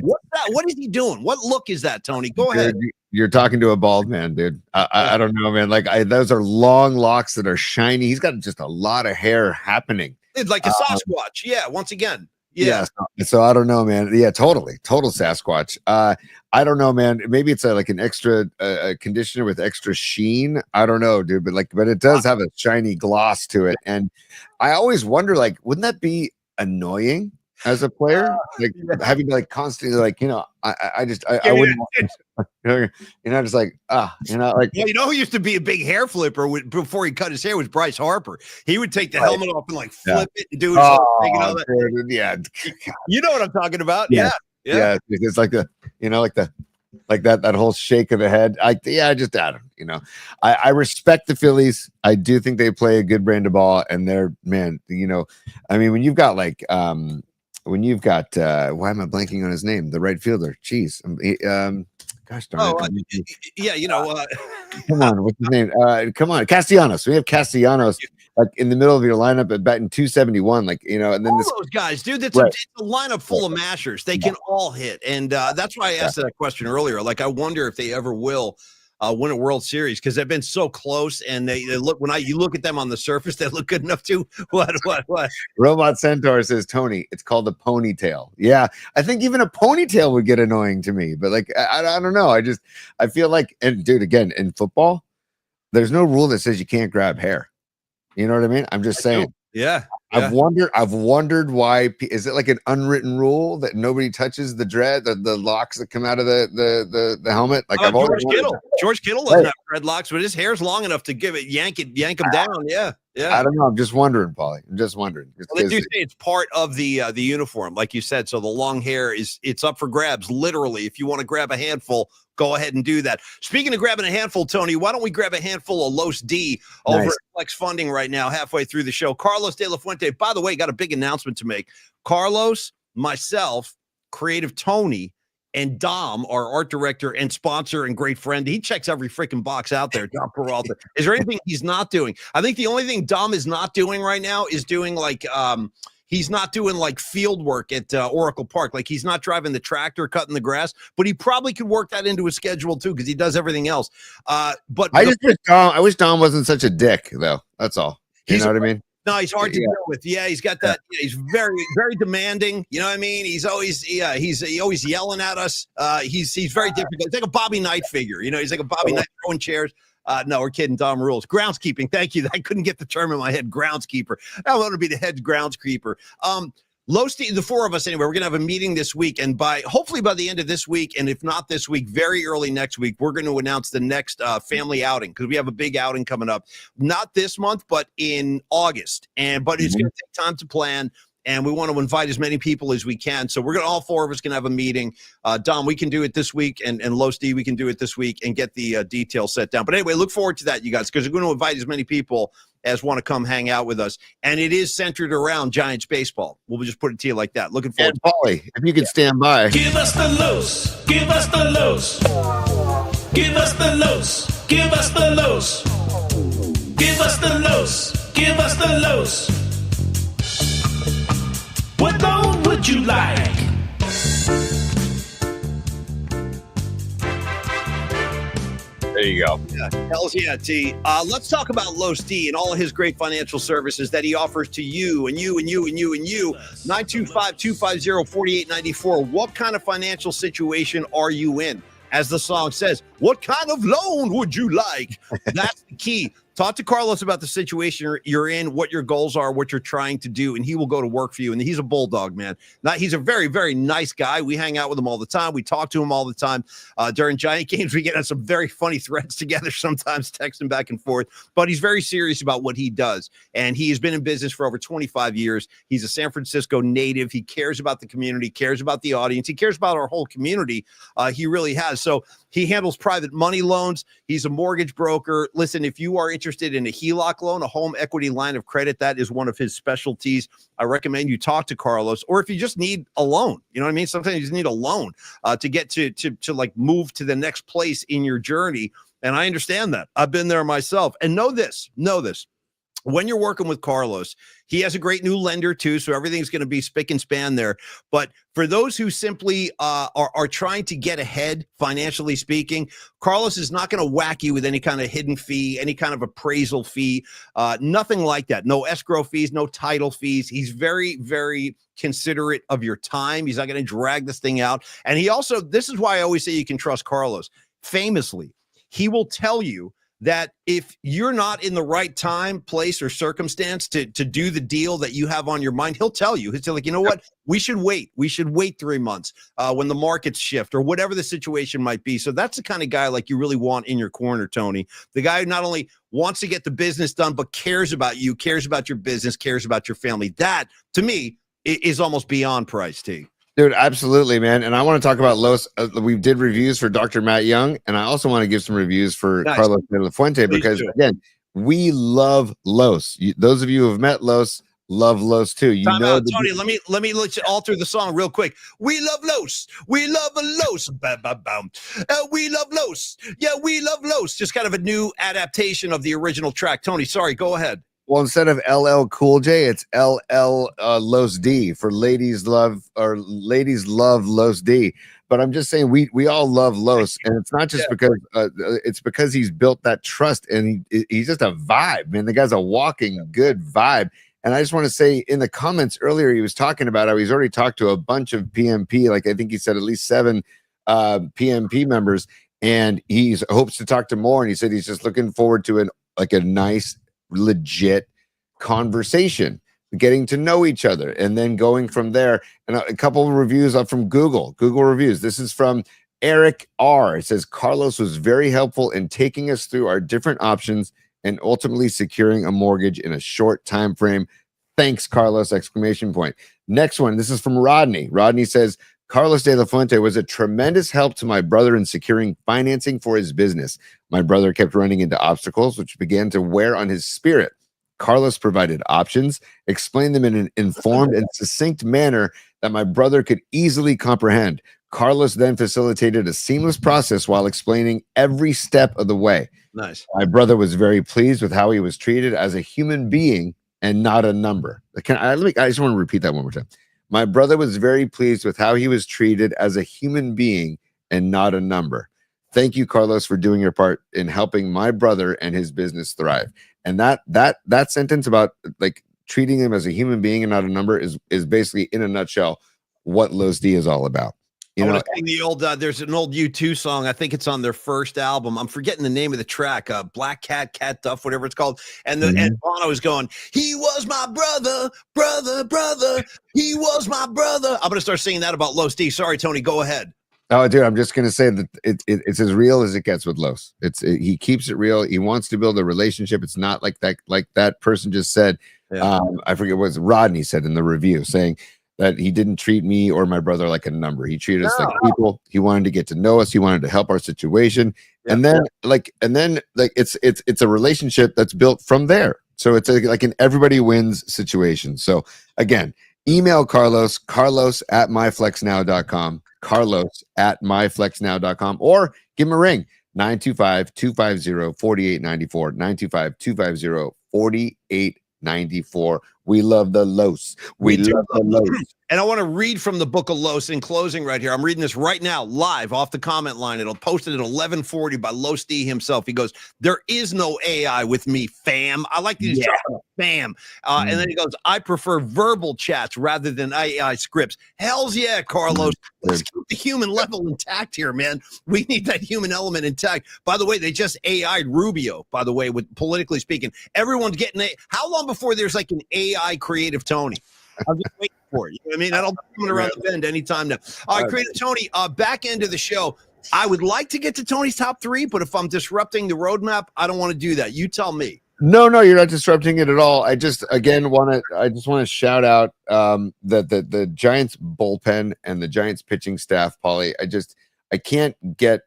What's that? What is he doing? What look is that, Tony? Go ahead. You're talking to a bald man, dude. I don't know, man. Like those are long locks that are shiny. He's got just a lot of hair happening. It's like a Sasquatch. Yeah. Once again. Yeah. So I don't know, man. Yeah, totally. Total Sasquatch. I don't know, man. Maybe it's like an extra conditioner with extra sheen. I don't know, dude. But it does have a shiny gloss to it. And I always wonder, like, wouldn't that be annoying as a player? Like having to like constantly like, I wouldn't want, just like, like, well, who used to be a big hair flipper before he cut his hair was Bryce Harper. He would take the helmet off and like flip it and do it. Dude, yeah. You know what I'm talking about. Yeah. It's like that whole shake of the head. I don't, I respect the Phillies. I do think they play a good brand of ball, and they're, man, I mean, when you've got like, why am I blanking on his name? The right fielder. Jeez. Gosh darn it. Come on, what's his name? Come on, Castellanos. We have Castellanos like in the middle of your lineup at batting 271, and then all those guys, dude. It's a lineup full of mashers. They can all hit, and that's why I asked that question earlier. Like, I wonder if they ever will win a World Series, because they've been so close, and they look you look at them on the surface, they look good enough to what Robot Centaur says, Tony, it's called a ponytail. Yeah, I think even a ponytail would get annoying to me, but like I don't know, I feel like, and dude, again, in football there's no rule that says you can't grab hair, you know what I mean? I'm just saying. Yeah. I've wondered why. Is it like an unwritten rule that nobody touches the the locks that come out of the helmet? Like George Kittle doesn't have dreadlocks, but his hair's long enough to yank him down. Yeah. I don't know. I'm just wondering, Paulie. I'm just wondering. Well, they do say it's part of the uniform, like you said. So the long hair it's up for grabs. Literally, if you want to grab a handful, go ahead and do that. Speaking of grabbing a handful, Tony, why don't we grab a handful of Los D over at Flex Funding right now, halfway through the show? Carlos De La Fuente, by the way, got a big announcement to make. Carlos, myself, Creative Tony, and Dom, our art director and sponsor and great friend. He checks every freaking box out there, Dom Peralta. Is there anything he's not doing? I think the only thing Dom is not doing right now is doing like he's not doing like field work at Oracle Park. Like, he's not driving the tractor, cutting the grass, but he probably could work that into his schedule too, because he does everything else. But I wish Dom wasn't such a dick, though. That's all. You know what I mean? No, he's hard to deal with. Yeah, he's got that. Yeah, he's very, very demanding. You know what I mean? He's always, he's always yelling at us. He's very difficult. He's like a Bobby Knight figure. He's like a Bobby Knight throwing chairs. No, we're kidding. Dom rules. Groundskeeping. Thank you. I couldn't get the term in my head. Groundskeeper. I want to be the head groundskeeper. The four of us anyway, we're going to have a meeting this week, and hopefully by the end of this week, and if not this week, very early next week, we're going to announce the next family outing, because we have a big outing coming up, not this month, but in August. But it's going to take time to plan, and we want to invite as many people as we can. So all four of us can have a meeting. Dom, we can do it this week, and Los D, we can do it this week and get the details set down. But anyway, look forward to that, you guys, because we're going to invite as many people as want to come hang out with us. And it is centered around Giants baseball. We'll just put it to you like that. Looking forward. And Paulie, if you could stand by. Give us the los. Give us the los. Give us the los. Give us the los. Give us the los. Give us the los. What loan would you like? There you go. Yeah, hells yeah, T. Let's talk about Los D and all of his great financial services that he offers to you and you and you and you and you. 925-250-4894. What kind of financial situation are you in? As the song says, what kind of loan would you like? That's the key. Talk to Carlos about the situation you're in, what your goals are, what you're trying to do, and he will go to work for you. And he's a bulldog, man. He's a very, very nice guy. We hang out with him all the time. We talk to him all the time. During Giant games, we get on some very funny threads together, sometimes texting back and forth. But he's very serious about what he does. And he has been in business for over 25 years. He's a San Francisco native. He cares about the community, cares about the audience. He cares about our whole community. He really has. So he handles private money loans. He's a mortgage broker. Listen, if you are interested in a HELOC loan, a home equity line of credit, that is one of his specialties. I recommend you talk to Carlos, or if you just need a loan, you know what I mean? Sometimes you just need a loan to get to like move to the next place in your journey. And I understand that. I've been there myself. And know this. When you're working with Carlos, he has a great new lender too, so everything's going to be spick and span there. But for those who simply are trying to get ahead, financially speaking, Carlos is not going to whack you with any kind of hidden fee, any kind of appraisal fee, nothing like that. No escrow fees, no title fees. He's very, very considerate of your time. He's not going to drag this thing out. And he also, this is why I always say you can trust Carlos. Famously, he will tell you that if you're not in the right time, place, or circumstance to do the deal that you have on your mind, he'll tell you. He'll say, like, you know what? We should wait. We should wait 3 months when the markets shift or whatever the situation might be. So that's the kind of guy like you really want in your corner, Tony. The guy who not only wants to get the business done, but cares about you, cares about your business, cares about your family. That, to me, is almost beyond price, T. Dude, absolutely, man. And I want to talk about Los. We did reviews for Dr. Matt Young, and I also want to give some reviews for Carlos de la Fuente because, again, we love Los. Those of you who have met Los love Los too. Time out, Tony. Let me let you alter the song real quick. We love Los. We love Los. We love Los. Yeah, we love Los. Just kind of a new adaptation of the original track. Tony, sorry, go ahead. Well, instead of LL Cool J, it's LL Los D for ladies love Los D. But I'm just saying we all love Los, and it's not just because it's because he's built that trust, and he's just a vibe, man. The guy's a walking good vibe. And I just want to say in the comments earlier, he was talking about how he's already talked to a bunch of PMP, like I think he said at least 7 PMP members, and he hopes to talk to more. And he said he's just looking forward to a nice, legit conversation, getting to know each other, and then going from there. And a couple of reviews up from Google reviews. This is from Eric R. It says Carlos was very helpful in taking us through our different options and ultimately securing a mortgage in a short time frame. Thanks, Carlos! ! Next one. This is from Rodney. Rodney says Carlos de la Fuente was a tremendous help to my brother in securing financing for his business. My brother kept running into obstacles, which began to wear on his spirit. Carlos provided options, explained them in an informed and succinct manner that my brother could easily comprehend. Carlos then facilitated a seamless process while explaining every step of the way. Nice. My brother was very pleased with how he was treated as a human being and not a number. I just want to repeat that one more time. My brother was very pleased with how he was treated as a human being and not a number. Thank you, Carlos, for doing your part in helping my brother and his business thrive. And that sentence about like treating him as a human being and not a number is basically in a nutshell what Los D is all about. You know, the old there's an old U2 song. I think it's on their first album. I'm forgetting the name of the track. Black Cat, Cat Duff, whatever it's called. And and Bono was going, he was my brother. He was my brother. I'm gonna start singing that about Los D. Sorry, Tony. Go ahead. Oh, dude, I'm just gonna say that it's as real as it gets with Los. He keeps it real. He wants to build a relationship. It's not like that person just said. Yeah. I forget what Rodney said in the review, saying that he didn't treat me or my brother like a number. He treated us like people. He wanted to get to know us. He wanted to help our situation. Yeah. And then it's a relationship that's built from there. So it's like an everybody wins situation. So again, email Carlos at myflexnow.com, Carlos at myflexnow.com, or give him a ring, 925-250-4894, 925-250-4894. We love the Los. We love the Los. And I want to read from the book of Los in closing right here. I'm reading this right now, live off the comment line. It'll post it at 11:40 by Los D himself. He goes, "There is no AI with me, fam." I like these fam. And then he goes, "I prefer verbal chats rather than AI scripts." Hells yeah, Carlos. Let's keep the human level intact here, man. We need that human element intact. By the way, they just AI'd Rubio, by the way, with politically speaking. Everyone's getting how long before there's like an AI creative Tony? I'm just waiting for it. You know what I mean? That'll be coming around the bend anytime now. All right, Creative Tony, back end of the show. I would like to get to Tony's top 3, but if I'm disrupting the roadmap, I don't want to do that. You tell me. No, you're not disrupting it at all. I just want to shout out the Giants bullpen and the Giants pitching staff, Paulie. I can't get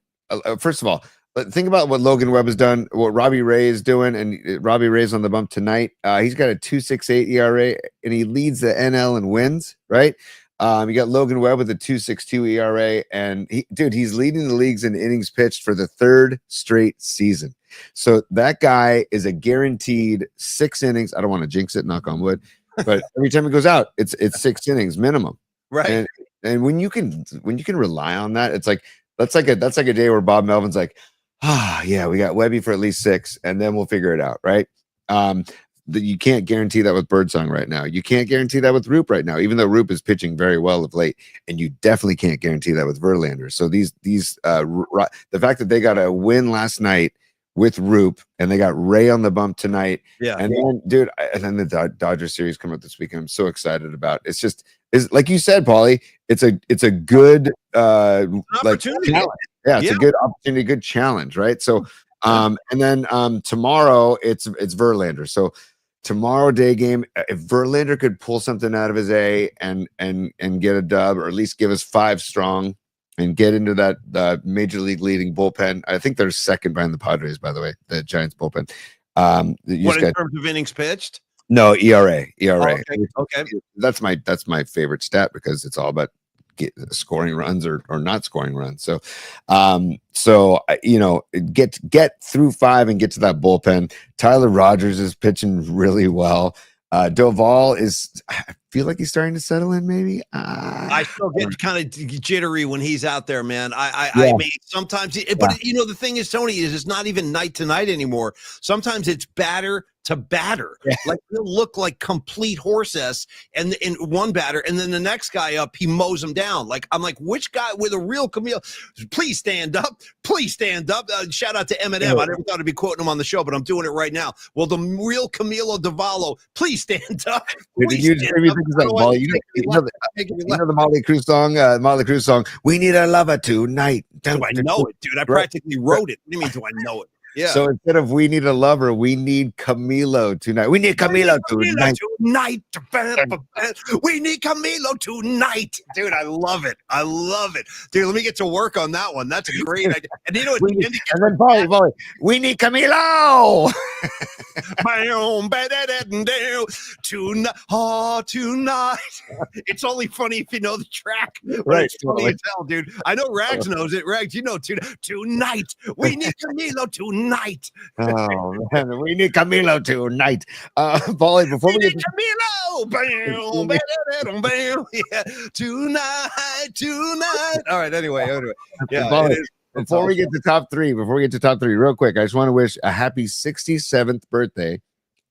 first of all, think about what Logan Webb has done, what Robbie Ray is doing, and Robbie Ray's on the bump tonight. He's got a 2.68 ERA, and he leads the NL in wins, right? You got Logan Webb with a 2.62 ERA, and he's leading the leagues in innings pitched for the 3rd straight season. So that guy is a guaranteed 6 innings. I don't want to jinx it, knock on wood, but every time he goes out, it's 6 innings minimum, right? And when you can rely on that, it's like that's like a day where Bob Melvin's like, yeah, we got Webby for at least 6, and then we'll figure it out, right? You can't guarantee that with Birdsong right now. You can't guarantee that with Roop right now, even though Roop is pitching very well of late, and you definitely can't guarantee that with Verlander. So the fact that they got a win last night with Roop, and they got Ray on the bump tonight, and then the Dodgers series coming up this weekend. I'm so excited about. It's like you said, Paulie. It's a good opportunity. It's a good opportunity, good challenge, right? So, and then tomorrow it's Verlander. So tomorrow day game, if Verlander could pull something out of his A and get a dub, or at least give us 5 strong and get into that major league leading bullpen. I think they're second behind the Padres, by the way, the Giants bullpen. What in terms of innings pitched? No, ERA. Okay. That's my favorite stat because it's all about scoring runs or not scoring runs. So get through 5 and get to that bullpen. Tyler Rogers is pitching really well. Doval I feel like he's starting to settle in, maybe. I still get kind of jittery when he's out there, man. I mean, sometimes, but the thing is, Tony, is it's not even night to night anymore. Sometimes it's batter to batter. Like he'll look like complete horse ass and in one batter, and then the next guy up, he mows him down. Like I'm like, which guy with a real Camille? Please stand up. Shout out to Eminem. I never thought I'd be quoting him on the show, but I'm doing it right now. Well, the real Camilo Davallo, please stand up. The Motley Crue song, "We Need a Lover Tonight." Do I know it, dude? I practically wrote it. What do you mean, do I know it? Yeah. So instead of "we need a lover," we need Camilo tonight. We need Camilo tonight. We need Camilo tonight, dude. I love it. Dude. Let me get to work on that one. That's a great idea. And you know what? And then Paulie, we need Camilo. Tonight. It's only funny if you know the track. Right. It's funny as hell, dude. I know Rags knows it. Rags, tonight. We need Camilo tonight. Oh man, we need Camilo tonight. Paulie, before we get Camilo, tonight. All right. Anyway. Yeah. Paulie, before we get to top three, real quick, I just want to wish a happy 67th birthday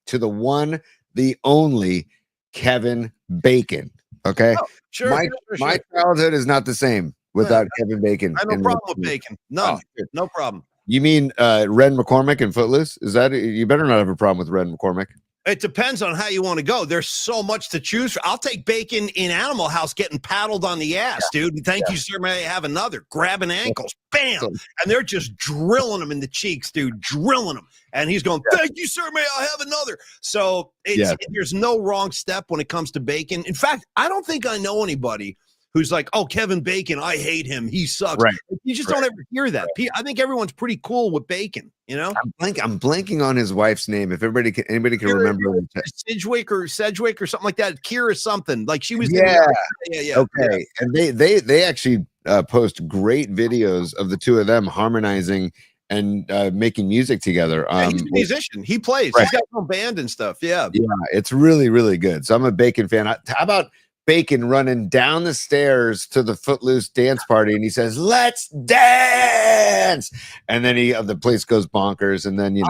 to the one, the only Kevin Bacon. Okay, sure. My childhood is not the same without Kevin Bacon. I have no problem with Bacon. None. No problem. You mean Red McCormick and Footloose? Is that you better not have a problem with Red McCormick? It depends on how you want to go. There's so much to choose from. I'll take Bacon in Animal House getting paddled on the ass, dude. Thank you, sir. May I have another? Grabbing ankles, bam, and they're just drilling him in the cheeks, dude, drilling him. And he's going, "Thank you, sir. May I have another?" So there's no wrong step when it comes to Bacon. In fact, I don't think I know anybody who's like, oh, Kevin Bacon, I hate him. He sucks. Right. You just don't ever hear that. I think everyone's pretty cool with Bacon, you know? I'm blanking on his wife's name. If anybody can remember. Sedgwick or something like that. Kira something. Like she was. Yeah. Yeah. Okay. And they actually post great videos of the two of them harmonizing and making music together. He's a musician. He plays. Right. He's got his own band and stuff. Yeah. Yeah. It's really, really good. So I'm a Bacon fan. How about Bacon running down the stairs to the Footloose dance party, and he says, "Let's dance," and then the place goes bonkers, and then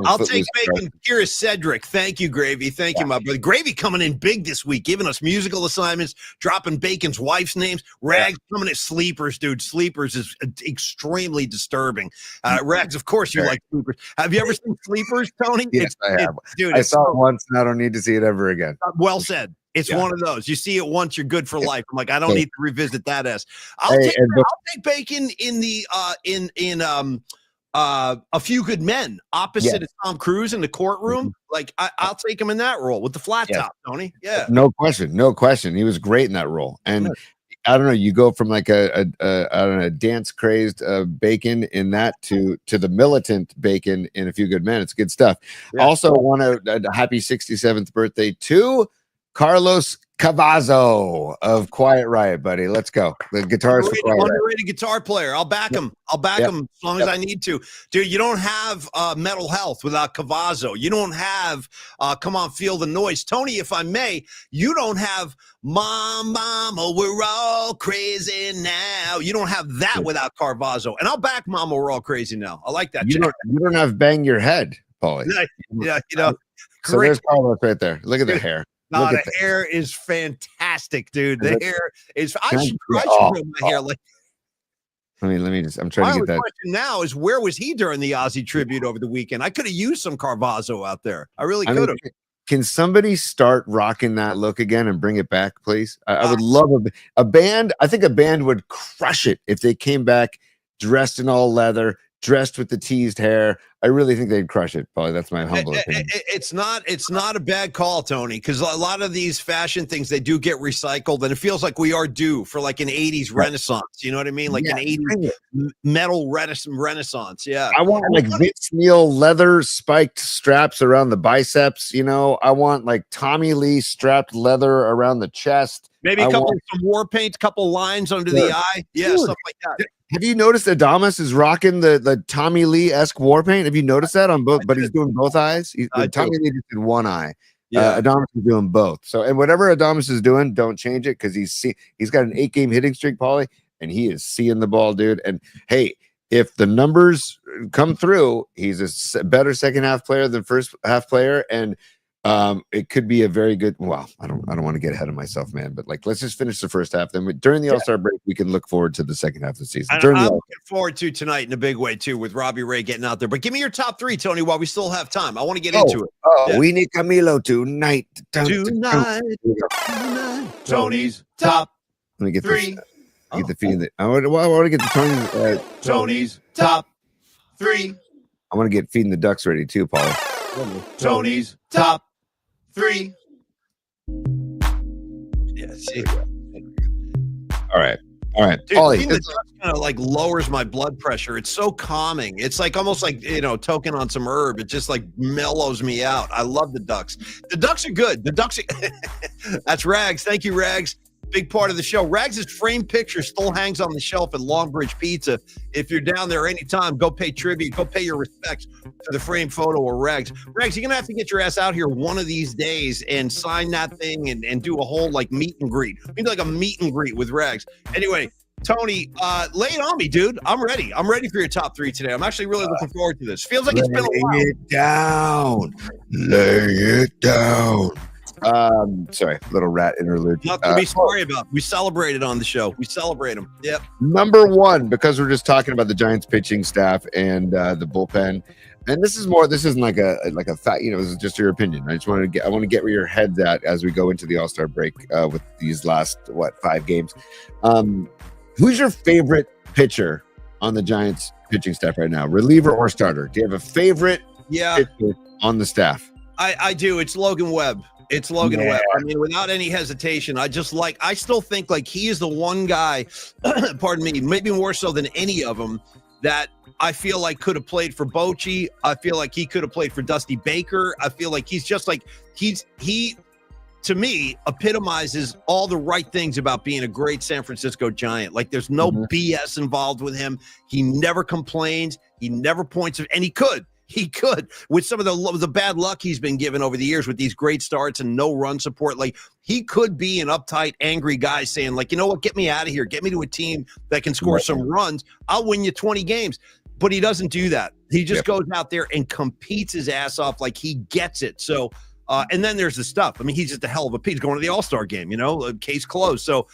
I'll take Bacon. Here is Cedric. Thank you, Gravy. Thank you, my brother. Gravy coming in big this week, giving us musical assignments, dropping Bacon's wife's names. Rags coming at Sleepers, dude. Sleepers is extremely disturbing. Rags, of course you like Sleepers. Have you ever seen Sleepers, Tony? Yes, I have. Dude, I saw it once, and I don't need to see it ever again. Well said. It's one of those. You see it once, you're good for life. I'm like, I don't need to revisit that as. I'll take Bacon in the A Few Good Men opposite of Tom Cruise in the courtroom. Like I'll take him in that role with the flat top, Tony. Yeah, no question. He was great in that role. And I don't know, you go from like a dance crazed Bacon in that to the militant Bacon in A Few Good Men. It's good stuff. Yeah. Also, want a happy 67th birthday to Carlos Cavazo of Quiet Riot, buddy. Let's go. The guitarist for Quiet Riot. Underrated guitar player. I'll back him. I'll back him as long as I need to. Dude, you don't have Mental Health without Cavazo. You don't have Come On, Feel the Noise. Tony, if I may, you don't have Mama, We're All Crazy Now. You don't have that without Carvazo. And I'll back Mama, We're All Crazy Now. I like that. You don't have Bang Your Head, Paulie. Yeah, So there's Carlos right there. Look at the hair. No, the hair is fantastic, dude. The hair is. I should grow my hair like. Let me just. I'm trying to get that. My question now is, where was he during the Ozzy tribute over the weekend? I could have used some Carvazo out there. I really could have. Can somebody start rocking that look again and bring it back, please? I would love a band. I think a band would crush it if they came back dressed in all leather, dressed with the teased hair. I really think they'd crush it. Probably that's my humble opinion. It's not a bad call, Tony, because a lot of these fashion things, they do get recycled, and it feels like we are due for like an 80s renaissance. You know what I mean? Like an 80s metal renaissance. Yeah. I want like Vince Neil leather spiked straps around the biceps. I want like Tommy Lee strapped leather around the chest. Maybe some war paint, couple lines under the eye. Yeah, stuff like that. Have you noticed Adamas is rocking the Tommy Lee-esque war paint? Have you noticed that on both? But he's doing both eyes. Tommy Lee just did one eye. Yeah, Adamas is doing both. So, and whatever Adamas is doing, don't change it because he's got an 8-game hitting streak, Paulie, and he is seeing the ball, dude. And hey, if the numbers come through, he's a better second half player than first half player, and it could be a very good. Well, I don't want to get ahead of myself, man. But like, let's just finish the first half. Then during the All-Star break, we can look forward to the second half of the season. I'm looking forward to tonight in a big way too, with Robbie Ray getting out there. But give me your top three, Tony, while we still have time. I want to get into it. We need Camilo tonight. Tony's top. Let me get three. Get the feed. I want to get the Tony's top three. I want to get feeding the ducks ready too, Paul. Tony's top three. Yeah, see. All right. Dude, Paulie, this kind of like lowers my blood pressure. It's so calming. It's like almost like, toking on some herb. It just like mellows me out. I love the ducks. The ducks are good. That's Rags. Thank you, Rags. Big part of the show. Rags' framed picture still hangs on the shelf at Longbridge Pizza. If you're down there anytime, go pay tribute. Go pay your respects to the framed photo of Rags. Rags, you're going to have to get your ass out here one of these days and sign that thing and do a whole like meet and greet. Maybe like a meet and greet with Rags. Anyway, Tony, lay it on me, dude. I'm ready. I'm ready for your top three today. I'm actually really looking forward to this. Feels like it's been a while. Lay it down. Sorry, little rat interlude. Nothing to be sorry about. We celebrated on the show. We celebrate them. Yep. Number one, because we're just talking about the Giants pitching staff and the bullpen, and this isn't like a fact. This is just your opinion. I want to get where your head's at as we go into the All-Star break with these last 5 games. Who's your favorite pitcher on the Giants pitching staff right now, reliever or starter? Do you have a favorite pitcher on the staff? I do. It's Logan Webb. It's Logan Webb. I mean, without any hesitation, I still think like he is the one guy, pardon me, maybe more so than any of them, that I feel like could have played for Bochy. I feel like he could have played for Dusty Baker. I feel like he's just like, he to me epitomizes all the right things about being a great San Francisco Giant. Like there's no BS involved with him. He never complains. He never points, and he could with some of the bad luck he's been given over the years with these great starts and no run support. Like he could be an uptight, angry guy saying like, you know what, get me out of here. Get me to a team that can score some runs. I'll win you 20 games. But he doesn't do that. He just goes out there and competes his ass off like he gets it. So, and then there's the stuff. I mean, he's just a hell of a piece. He's going to the All-Star game, case closed. So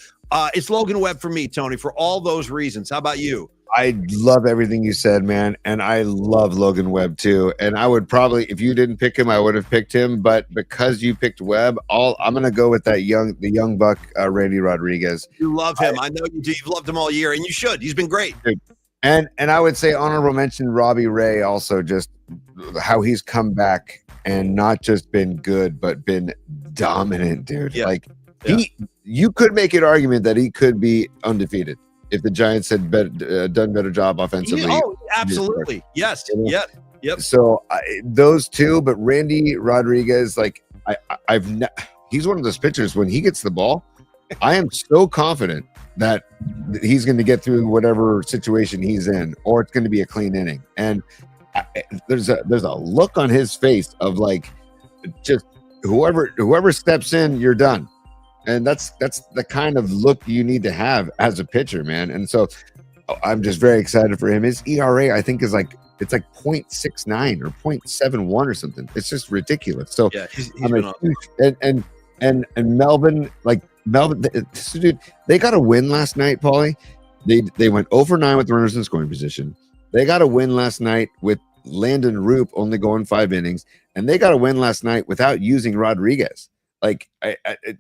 it's Logan Webb for me, Tony, for all those reasons. How about you? I love everything you said, man. And I love Logan Webb too. And I would probably, if you didn't pick him, I would have picked him. But because you picked Webb, I'm going to go with the young buck, Randy Rodriguez. You love him. I know you do. You've loved him all year, and you should. He's been great. And I would say honorable mention Robbie Ray also, just how he's come back and not just been good, but been dominant, dude. Yeah. You could make an argument that he could be undefeated if the Giants had done better job offensively. Oh, absolutely. Yes. Yep. So those two, but Randy Rodriguez, like he's one of those pitchers when he gets the ball, I am so confident that he's going to get through whatever situation he's in, or it's going to be a clean inning. And there's a look on his face of like, just whoever steps in, you're done. And that's the kind of look you need to have as a pitcher, man. And so I'm just very excited for him. His ERA, I think, is like, it's like 0.69 or 0.71 or something. It's just ridiculous. So yeah, he's huge, and Melvin, dude, they got a win last night, Paulie. They went 0-9 with runners in scoring position. They got a win last night with Landon Roop only going 5 innings, and they got a win last night without using Rodriguez. Like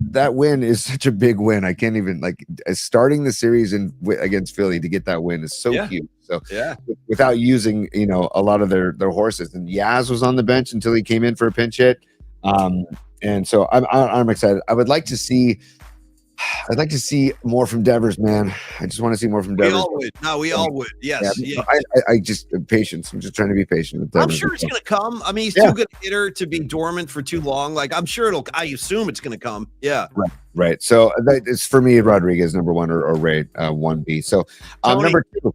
that win is such a big win. I can't even starting the series against Philly to get that win is so huge. So without using a lot of their horses, and Yaz was on the bench until he came in for a pinch hit. And so I'm excited. I'd like to see more from Devers, man. I just want to see more from Devers. We all would. No, we all would. Yes. Yeah. I just patience. I'm just trying to be patient with Devers. I'm sure it's going to come. I mean, he's too good a hitter to be dormant for too long. Like, I'm sure I assume it's going to come. Yeah. Right. So it's for me, Rodriguez number 1 or Ray 1B. So Tony, number 2.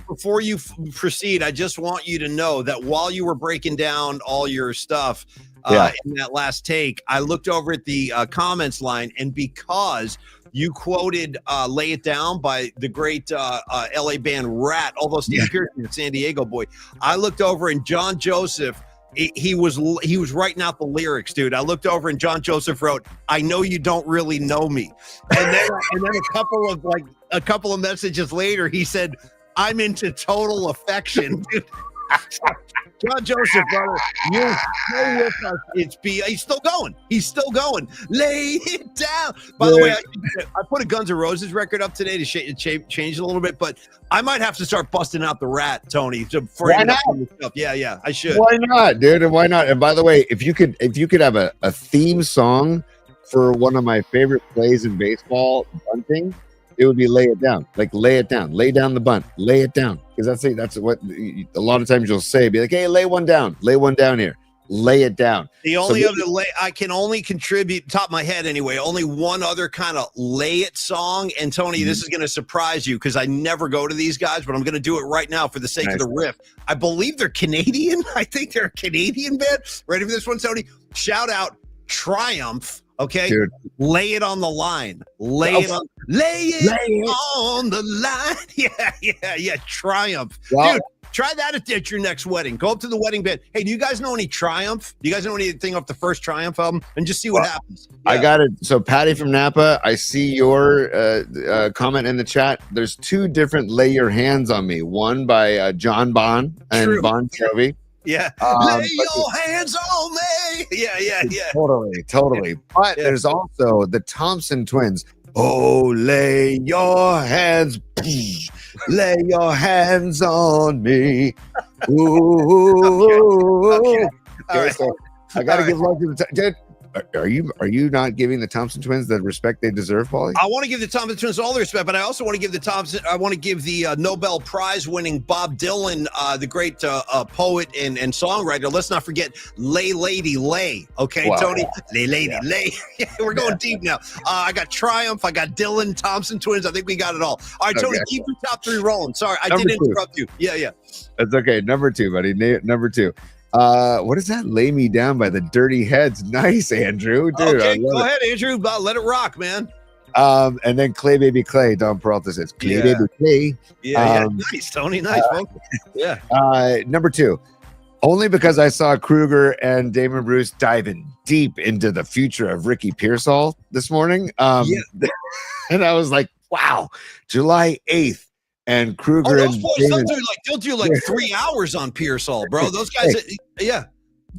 Before you proceed, I just want you to know that while you were breaking down all your stuff in that last take, I looked over at the comments line, and because you quoted Lay It Down by the great LA band Rat, although Steve Pearson, San Diego boy, I looked over and John Joseph, he was writing out the lyrics, dude. I looked over and John Joseph wrote, "I know you don't really know me," and then a couple of messages later, he said, "I'm into Total Affection." John Joseph, brother, you stay with us. He's still going. Lay it down. By the way, I put a Guns N' Roses record up today to change it a little bit, but I might have to start busting out the Rat, Tony. Why not? Yeah, I should. Why not, dude? And why not? And by the way, if you could have a theme song for one of my favorite plays in baseball, bunting, it would be Lay It Down. Like, lay it down. Lay down the bunt. Lay it down. Because that's what a lot of times you'll say. Be like, hey, lay one down. Lay one down here. Lay it down. I can only contribute, top of my head anyway, only one other kind of lay it song. And Tony, this is going to surprise you because I never go to these guys, but I'm going to do it right now for the sake of the riff. I believe they're Canadian. I think they're a Canadian band. Ready for this one, Tony? Shout out Triumph. Okay, dude. Lay it on the line. Lay it on the line. Yeah. Triumph. Wow. Dude, try that at your next wedding. Go up to the wedding band. Hey, do you guys know any Triumph? Do you guys know anything off the first Triumph album? And just see what happens. Yeah. I got it. So Patty from Napa, I see your comment in the chat. There's 2 different Lay Your Hands on Me. One by John Bon and Bon Jovi. Yeah. Lay your hands on me. Yeah. Totally. But there's also the Thompson Twins. Oh, lay your hands. Lay your hands on me. Ooh. Okay, so I got to give love to the dude. Are you not giving the Thompson twins the respect they deserve, Paulie? I want to give the Thompson twins all the respect, but I also want to give the Nobel Prize winning Bob Dylan, the great poet and songwriter. Let's not forget Lay Lady Lay. Okay, wow. Tony? Lay Lady Lay. We're going deep now. I got Triumph. I got Dylan, Thompson twins. I think we got it all. All right, Tony, keep your top 3 rolling. Sorry, I did interrupt you. Yeah. That's okay. Number 2, buddy. Number 2. What is that? Lay Me Down by the Dirty Heads. Nice, Andrew. Dude, okay, go ahead, Andrew. Let it rock, man. And then Clay Baby Clay. Don Peralta says Clay Baby Clay. Yeah. Nice, Tony. Nice, folks. Yeah. Number 2. Only because I saw Kruger and Damon Bruce diving deep into the future of Ricky Pearsall this morning. And I was like, wow, July 8th. And Kruger those and boys, Damon, they'll do like 3 hours on Pearsall, bro. Those guys,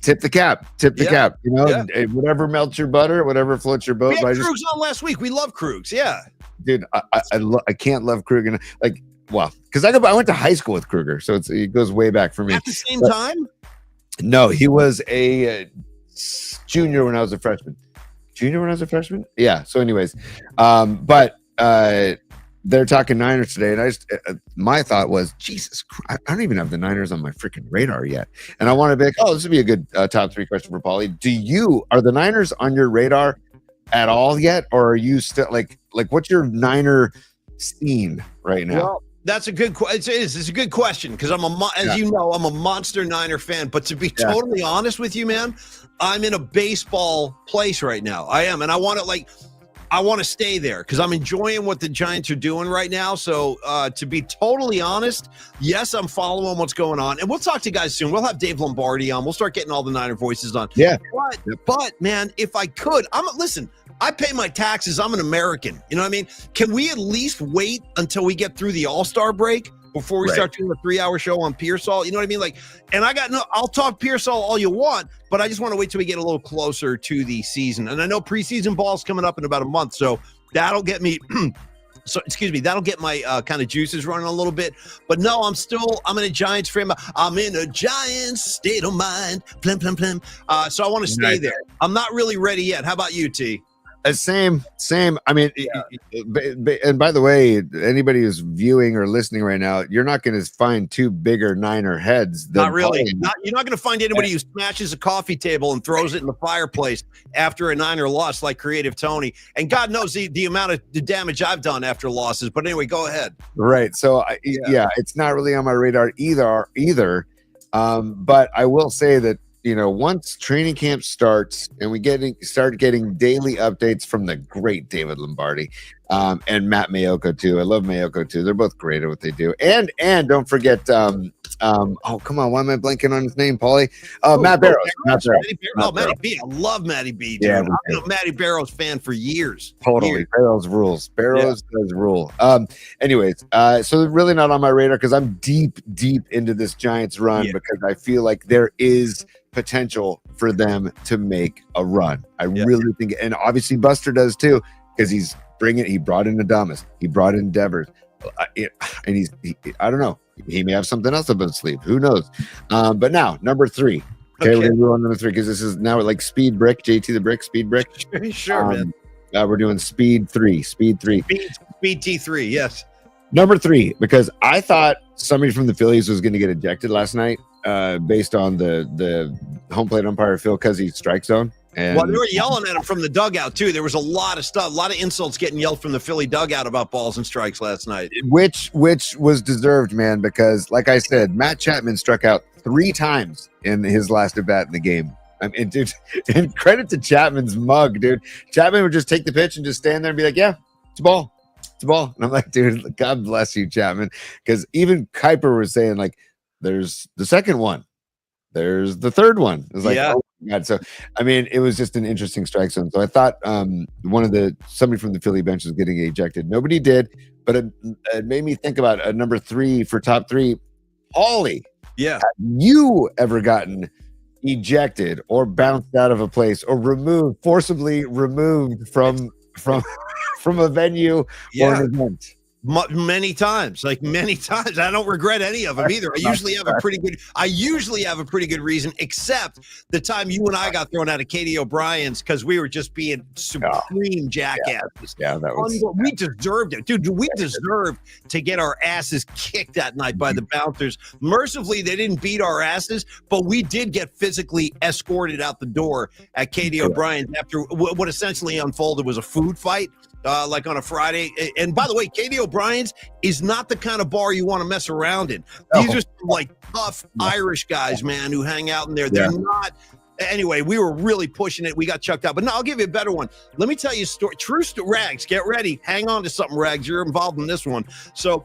Tip the cap, you know, and whatever melts your butter, whatever floats your boat. We had Krugs on last week. We love Krugs, dude. I can't love Kruger because I went to high school with Kruger, so it goes way back for me. At the same time? No, he was a junior when I was a freshman. Yeah. So, anyways, they're talking Niners today, and I just my thought was, Jesus Christ, I don't even have the Niners on my freaking radar yet, and I want to be like, oh, this would be a good top 3 question for Paulie. Are the Niners on your radar at all yet, or are you still like what's your Niner scene right now? Well, that's a good question. It's a good question because you know, I'm a monster Niner fan. But to be totally honest with you, man, I'm in a baseball place right now. I am, and I want to stay there because I'm enjoying what the Giants are doing right now. So to be totally honest, yes, I'm following what's going on. And we'll talk to you guys soon. We'll have Dave Lombardi on. We'll start getting all the Niner voices on. Yeah. But man, if I could, listen, I pay my taxes. I'm an American. You know what I mean? Can we at least wait until we get through the All-Star break before we start doing a 3-hour show on Pearsall? You know what I mean? I'll talk Pearsall all you want, but I just want to wait till we get a little closer to the season. And I know preseason ball's coming up in about a month, so that'll get me that'll get my kind of juices running a little bit. But no, I'm in a Giants frame. I'm in a Giants state of mind. Plim, plim, plim. So I want to stay there. I'm not really ready yet. How about you, T? Same. I mean, and by the way, anybody who's viewing or listening right now, you're not going to find 2 bigger Niner heads. Not really. You're not going to find anybody who smashes a coffee table and throws it in the fireplace after a Niner loss like Creative Tony. And God knows the amount of the damage I've done after losses. But anyway, go ahead. Right. So, it's not really on my radar either. But I will say that, you know, once training camp starts and we start getting daily updates from the great David Lombardi and Matt Mayoko too. I love Mayoko too. They're both great at what they do. And don't forget, oh come on, why am I blanking on his name, Paulie? Matt Barrows. Matty B. I love Matty B. Dude. I've been a Matty Barrows fan for years. Totally. Barrows rules. Barrows does rule. Anyways, so really not on my radar because I'm deep into this Giants run because I feel like there is potential for them to make a run. I really think, and obviously Buster does too, because he brought in Adamas, he brought in Devers, and I don't know, he may have something else up his sleeve. Who knows? But now number 3. Okay, we're gonna go on number 3 because this is now like Speed Brick, JT the Brick, Speed Brick. Sure, man. We're doing Speed T3. Speed T3, yes. Number 3, because I thought somebody from the Phillies was going to get ejected last night based on the home plate umpire Phil Cuzzy strike zone. And well, they were yelling at him from the dugout too. There was a lot of stuff, a lot of insults getting yelled from the Philly dugout about balls and strikes last night. Which was deserved, man, because like I said, Matt Chapman struck out 3 times in his last at bat in the game. I mean, dude, and credit to Chapman's mug, dude. Chapman would just take the pitch and just stand there and be like, yeah, it's a ball. It's a ball. And I'm like, dude, God bless you, Chapman. Because even Kuiper was saying, like, there's the second one. There's the third one. It was like, oh my God. So, I mean, it was just an interesting strike zone. So I thought somebody from the Philly bench was getting ejected. Nobody did, but it made me think about number 3 for top 3. Paulie. Yeah. Have you ever gotten ejected or bounced out of a place or forcibly removed from a venue or an event? Many times, like many times. I don't regret any of them either. I usually have a pretty good reason, except the time you and I got thrown out of Katie O'Brien's because we were just being supreme jackasses. Yeah, that was. We deserved it, dude. We deserved to get our asses kicked that night by the bouncers. Mercifully, they didn't beat our asses, but we did get physically escorted out the door at Katie O'Brien's after what essentially unfolded was a food fight. Like on a Friday. And by the way, Katie O'Brien's is not the kind of bar you want to mess around in. These are some, like tough Irish guys, man, who hang out in there. They're not. Anyway, we were really pushing it. We got chucked out. But no, I'll give you a better one. Let me tell you a story. True story. Rags, get ready. Hang on to something, Rags. You're involved in this one. So,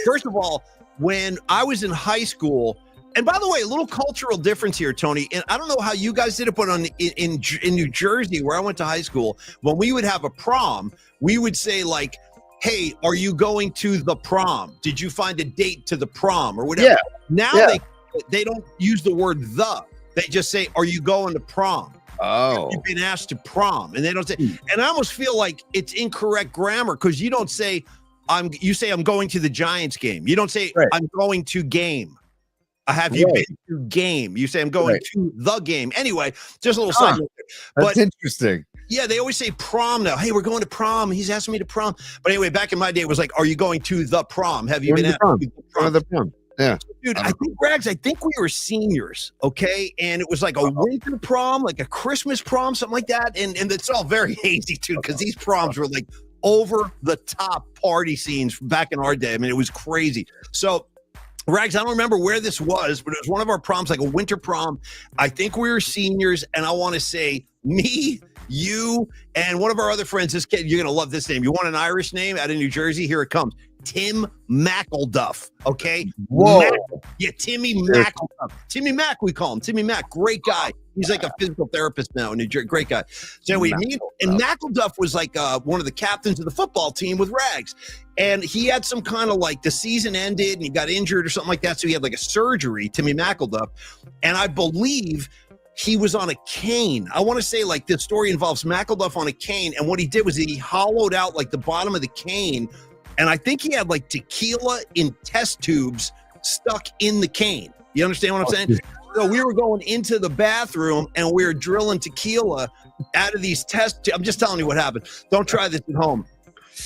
first of all, when I was in high school, and by the way, a little cultural difference here, Tony. And I don't know how you guys did it, but in New Jersey, where I went to high school, when we would have a prom, we would say like, "Hey, are you going to the prom? Did you find a date to the prom or whatever?" Yeah. Now they don't use the word "the." They just say, "Are you going to prom?" Oh, You've been asked to prom, and they don't say. And I almost feel like it's incorrect grammar because you don't say You say I'm going to the Giants game. You don't say I'm going to game. Have you been to game? You say I'm going to the game. Anyway, just a little side note. That's interesting. Yeah, they always say prom now. Hey, we're going to prom. He's asking me to prom. But anyway, back in my day, it was like, are you going to the prom? Have you been asked to the prom? Yeah. Dude, I think, Rags, we were seniors, okay? And it was like a winter prom, like a Christmas prom, something like that. And it's all very hazy, too, because these proms were like over-the-top party scenes back in our day. I mean, it was crazy. So, Rags, I don't remember where this was, but it was one of our proms, like a winter prom. I think we were seniors, and I want to say me, you, and one of our other friends, this kid, you're going to love this name. You want an Irish name out of New Jersey? Here it comes. Tim McElduff, okay? Whoa. Timmy McElduff. Timmy Mac, we call him. Timmy Mac, great guy. He's like a physical therapist now in New Jersey. Great guy. So McElduff was like one of the captains of the football team with Rags. And he had some kind of like the season ended and he got injured or something like that. So he had like a surgery, Timmy McElduff. And I believe he was on a cane. I want to say like the story involves McElduff on a cane. And what he did was he hollowed out like the bottom of the cane. And I think he had like tequila in test tubes stuck in the cane. You understand what I'm saying? So we were going into the bathroom and we were drilling tequila out of these test tubes. I'm just telling you what happened. Don't try this at home.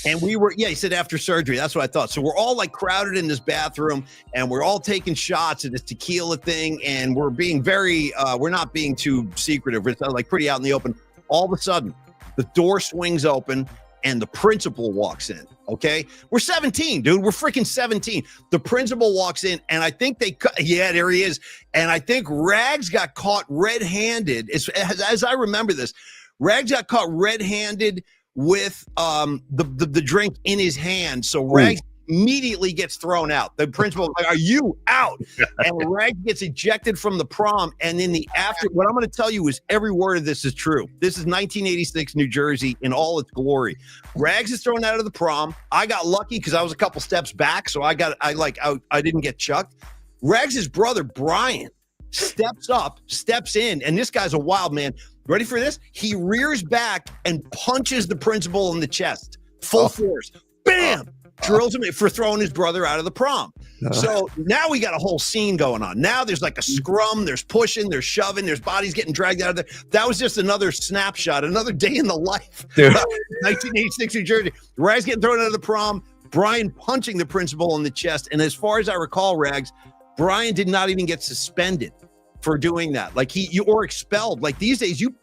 And we were, he said after surgery. That's what I thought. So we're all like crowded in this bathroom and we're all taking shots at this tequila thing. And we're being we're not being too secretive. It's like pretty out in the open. All of a sudden, the door swings open and the principal walks in. Okay. We're 17, dude. We're freaking 17. The principal walks in and I think there he is. And I think Rags got caught red-handed. As I remember this, Rags got caught red-handed with the drink in his hand. So Rags immediately gets thrown out. The principal like, "Are you out?" And Rags gets ejected from the prom. And in the after, what I'm going to tell you is every word of this is true. This is 1986 New Jersey in all its glory. Rags is thrown out of the prom. I got lucky because I was a couple steps back, so I didn't get chucked. Rags's brother Brian steps in, and this guy's a wild man. Ready for this? He rears back and punches the principal in the chest, full force. Bam! Drills him for throwing his brother out of the prom. So now we got a whole scene going on. Now there's like a scrum, there's pushing, there's shoving, there's bodies getting dragged out of there. That was just another snapshot, another day in the life. 1986 New Jersey. Rags getting thrown out of the prom, Brian punching the principal in the chest. And as far as I recall, Rags, Brian did not even get suspended for doing that. Like or expelled. Like these days, you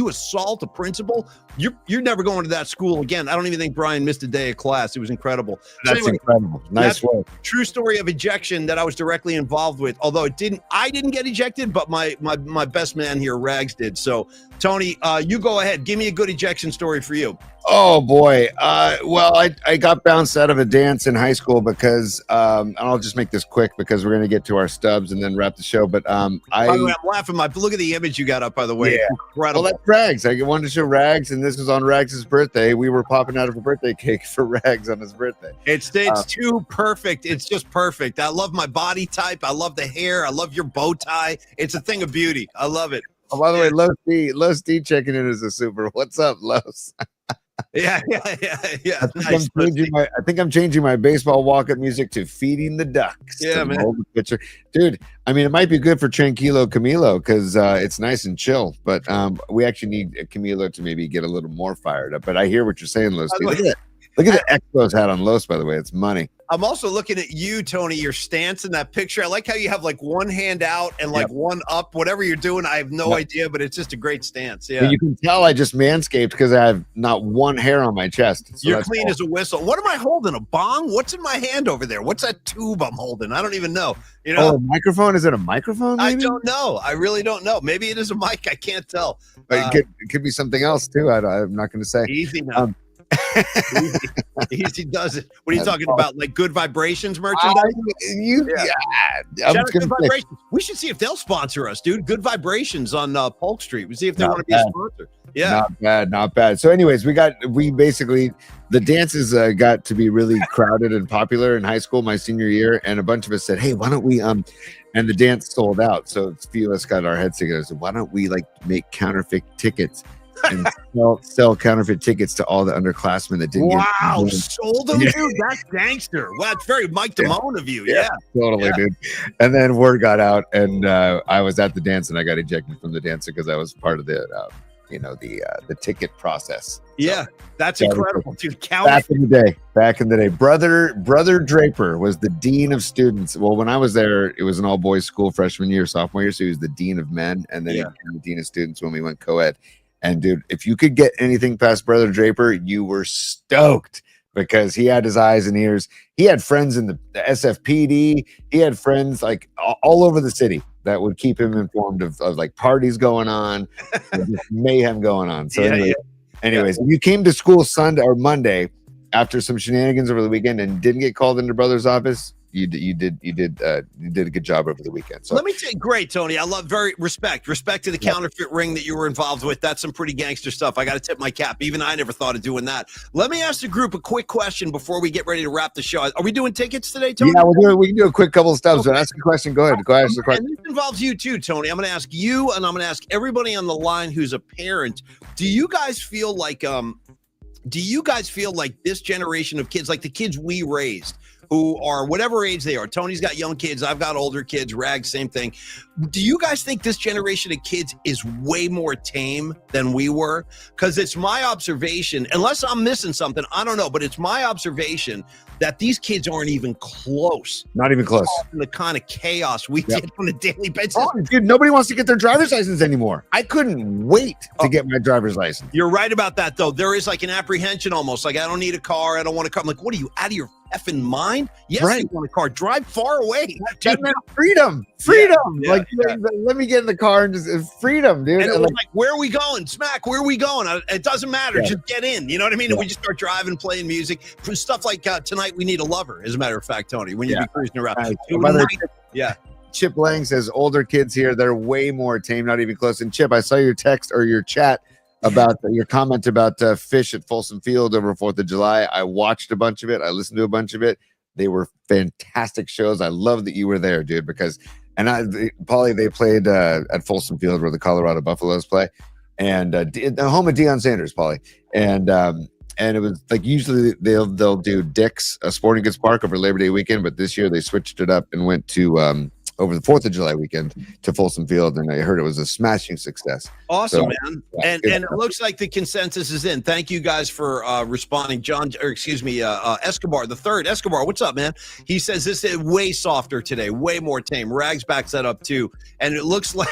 assault a principal, you're never going to that school again. I don't even think Brian missed a day of class. It was incredible. That's incredible. Nice work. True story of ejection that I was directly involved with. Although I didn't get ejected, but my best man here, Rags, did. So Tony, you go ahead. Give me a good ejection story for you. Oh boy. Well, I got bounced out of a dance in high school because and I'll just make this quick because we're gonna get to our stubs and then wrap the show. But by the way, I'm laughing. Look at the image you got up, by the way. Yeah. Incredible. Well, that's Rags. I wanted to show Rags, and this was on Rags' birthday. We were popping out of a birthday cake for Rags on his birthday. It's too perfect. It's just perfect. I love my body type. I love the hair. I love your bow tie. It's a thing of beauty. I love it. Oh, by the way, Los D checking in as a super. What's up, Los? Yeah. I think I'm changing my baseball walk-up music to "Feeding the Ducks." Yeah, to man. mold the pitcher. Dude. I mean, it might be good for Tranquilo Camilo because it's nice and chill. But we actually need Camilo to maybe get a little more fired up. But I hear what you're saying, Los. By the way, Look at the Expos hat on Los, by the way. It's money. I'm also looking at you, Tony, your stance in that picture. I like how you have like one hand out and like one up, whatever you're doing. I have no idea, but it's just a great stance. Yeah. And you can tell I just manscaped because I have not one hair on my chest. So you're clean as a whistle. What am I holding? A bong? What's in my hand over there? What's that tube I'm holding? I don't even know. You know, a microphone? Is it a microphone? Maybe? I don't know. I really don't know. Maybe it is a mic. I can't tell. It could be something else too. I'm not going to say. Easy now. Easy does it. What are you talking about? Like Good Vibrations merchandise? Good Vibrations. We should see if they'll sponsor us, dude. Good Vibrations on Polk Street. We see if they want to be a sponsor. Yeah, not bad. So, anyways, we basically the dances got to be really crowded and popular in high school my senior year, and a bunch of us said, "Hey, why don't we?" And the dance sold out, so a few of us got our heads together. So, why don't we like make counterfeit tickets? And sell counterfeit tickets to all the underclassmen that didn't get sold them, dude. That's gangster. Well, that's very Mike Damone of you. Yeah, totally, dude. And then word got out, and I was at the dance, and I got ejected from the dance because I was part of the the ticket process. Yeah, that's incredible, dude. Back in the day, brother Draper was the dean of students. Well, when I was there, it was an all boys school freshman year, sophomore year, so he was the dean of men, and then he became the dean of students when we went co-ed. And dude, if you could get anything past Brother Draper, you were stoked because he had his eyes and ears. He had friends in the SFPD. He had friends like all over the city that would keep him informed of like parties going on, and just mayhem going on. So anyways, if you came to school Sunday or Monday after some shenanigans over the weekend and didn't get called into Brother's office, you did a good job over the weekend. So let me tell you, great, Tony. I love respect to the counterfeit ring that you were involved with. That's some pretty gangster stuff. I got to tip my cap. Even I never thought of doing that. Let me ask the group a quick question before we get ready to wrap the show. Are we doing tickets today, Tony? Yeah, we can do a quick couple of stubs. But ask a question. Go ahead. Go ask the question. And this involves you too, Tony. I'm going to ask you, and I'm going to ask everybody on the line who's a parent. Do you guys feel like this generation of kids, like the kids we raised, who are whatever age they are? Tony's got young kids. I've got older kids. Rags, same thing. Do you guys think this generation of kids is way more tame than we were? Because it's my observation, unless I'm missing something, I don't know, but it's my observation that these kids aren't even close. Not even close. The kind of chaos we did on a daily basis. Oh, dude, nobody wants to get their driver's license anymore. I couldn't wait to get my driver's license. You're right about that, though. There is like an apprehension almost. Like, I don't need a car. I don't want a car. I'm like, what are you, out of your effing mind? Yes, right. You want a car. Drive far away. Freedom. Let me get in the car and just freedom, dude. And it was like, where are we going? Smack, where are we going? It doesn't matter. Just get in. You know what I mean? And we just start driving, playing music. For stuff like Tonight We Need a Lover, as a matter of fact, Tony, when you be cruising around. Chip Lang says older kids here, they're way more tame, not even close. And Chip, I saw your text or your chat about your comment about Fish at Folsom Field over 4th of July. I watched a bunch of it. I listened to a bunch of it. They were fantastic shows. I love that you were there, dude, because Paulie, they played at Folsom Field where the Colorado Buffaloes play, and the home of Deion Sanders, Paulie, and it was like usually they'll do Dick's Sporting Goods Park over Labor Day weekend, but this year they switched it up and went to over the 4th of July weekend to Folsom Field, and I heard it was a smashing success. Awesome, man. And it looks like the consensus is in. Thank you guys for responding. Escobar, the third. Escobar, what's up, man? He says this is way softer today, way more tame. Rags backs that up too. And it looks like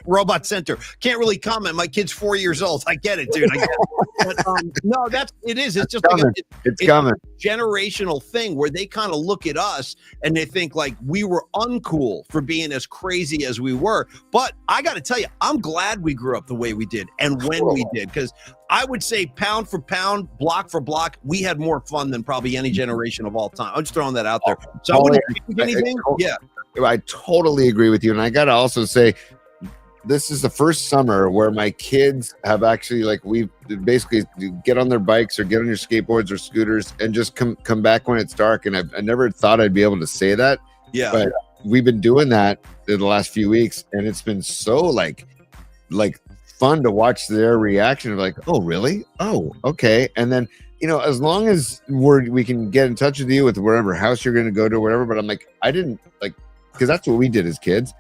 Robot Center. Can't really comment. My kid's 4 years old. I get it, dude. I get it. But, no, it is. It's just coming. Like it's coming. A generational thing where they kind of look at us and they think like we were uncool for being as crazy as we were. But I got to tell you, I'm glad we grew up the way we did and when we did, because I would say pound for pound, block for block, we had more fun than probably any generation of all time. I'm just throwing that out there. So I wouldn't think anything. I totally agree with you. And I got to also say, this is the first summer where my kids have actually, like, we basically get on their bikes or get on your skateboards or scooters and just come back when it's dark. And I never thought I'd be able to say that. Yeah. But we've been doing that in the last few weeks, and it's been so like fun to watch their reaction of like, oh, really? Oh, okay. And then, as long as we can get in touch with you with whatever house you're going to go to, or whatever. But I'm like, I didn't like, because that's what we did as kids.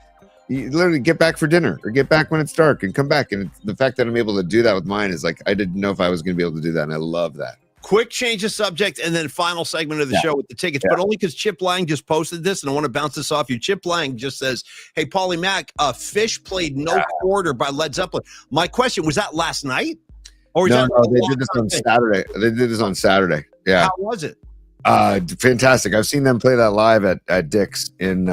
You literally get back for dinner or get back when it's dark and come back. And the fact that I'm able to do that with mine is like, I didn't know if I was going to be able to do that. And I love that. Quick change of subject and then final segment of the show with the tickets, but only because Chip Lang just posted this and I want to bounce this off you. Chip Lang just says, hey, Paulie Mac, Fish played No Quarter by Led Zeppelin. My question, was that last night? Or no, they did this on Saturday. They did this on Saturday. Yeah. How was it? Fantastic. I've seen them play that live at Dick's in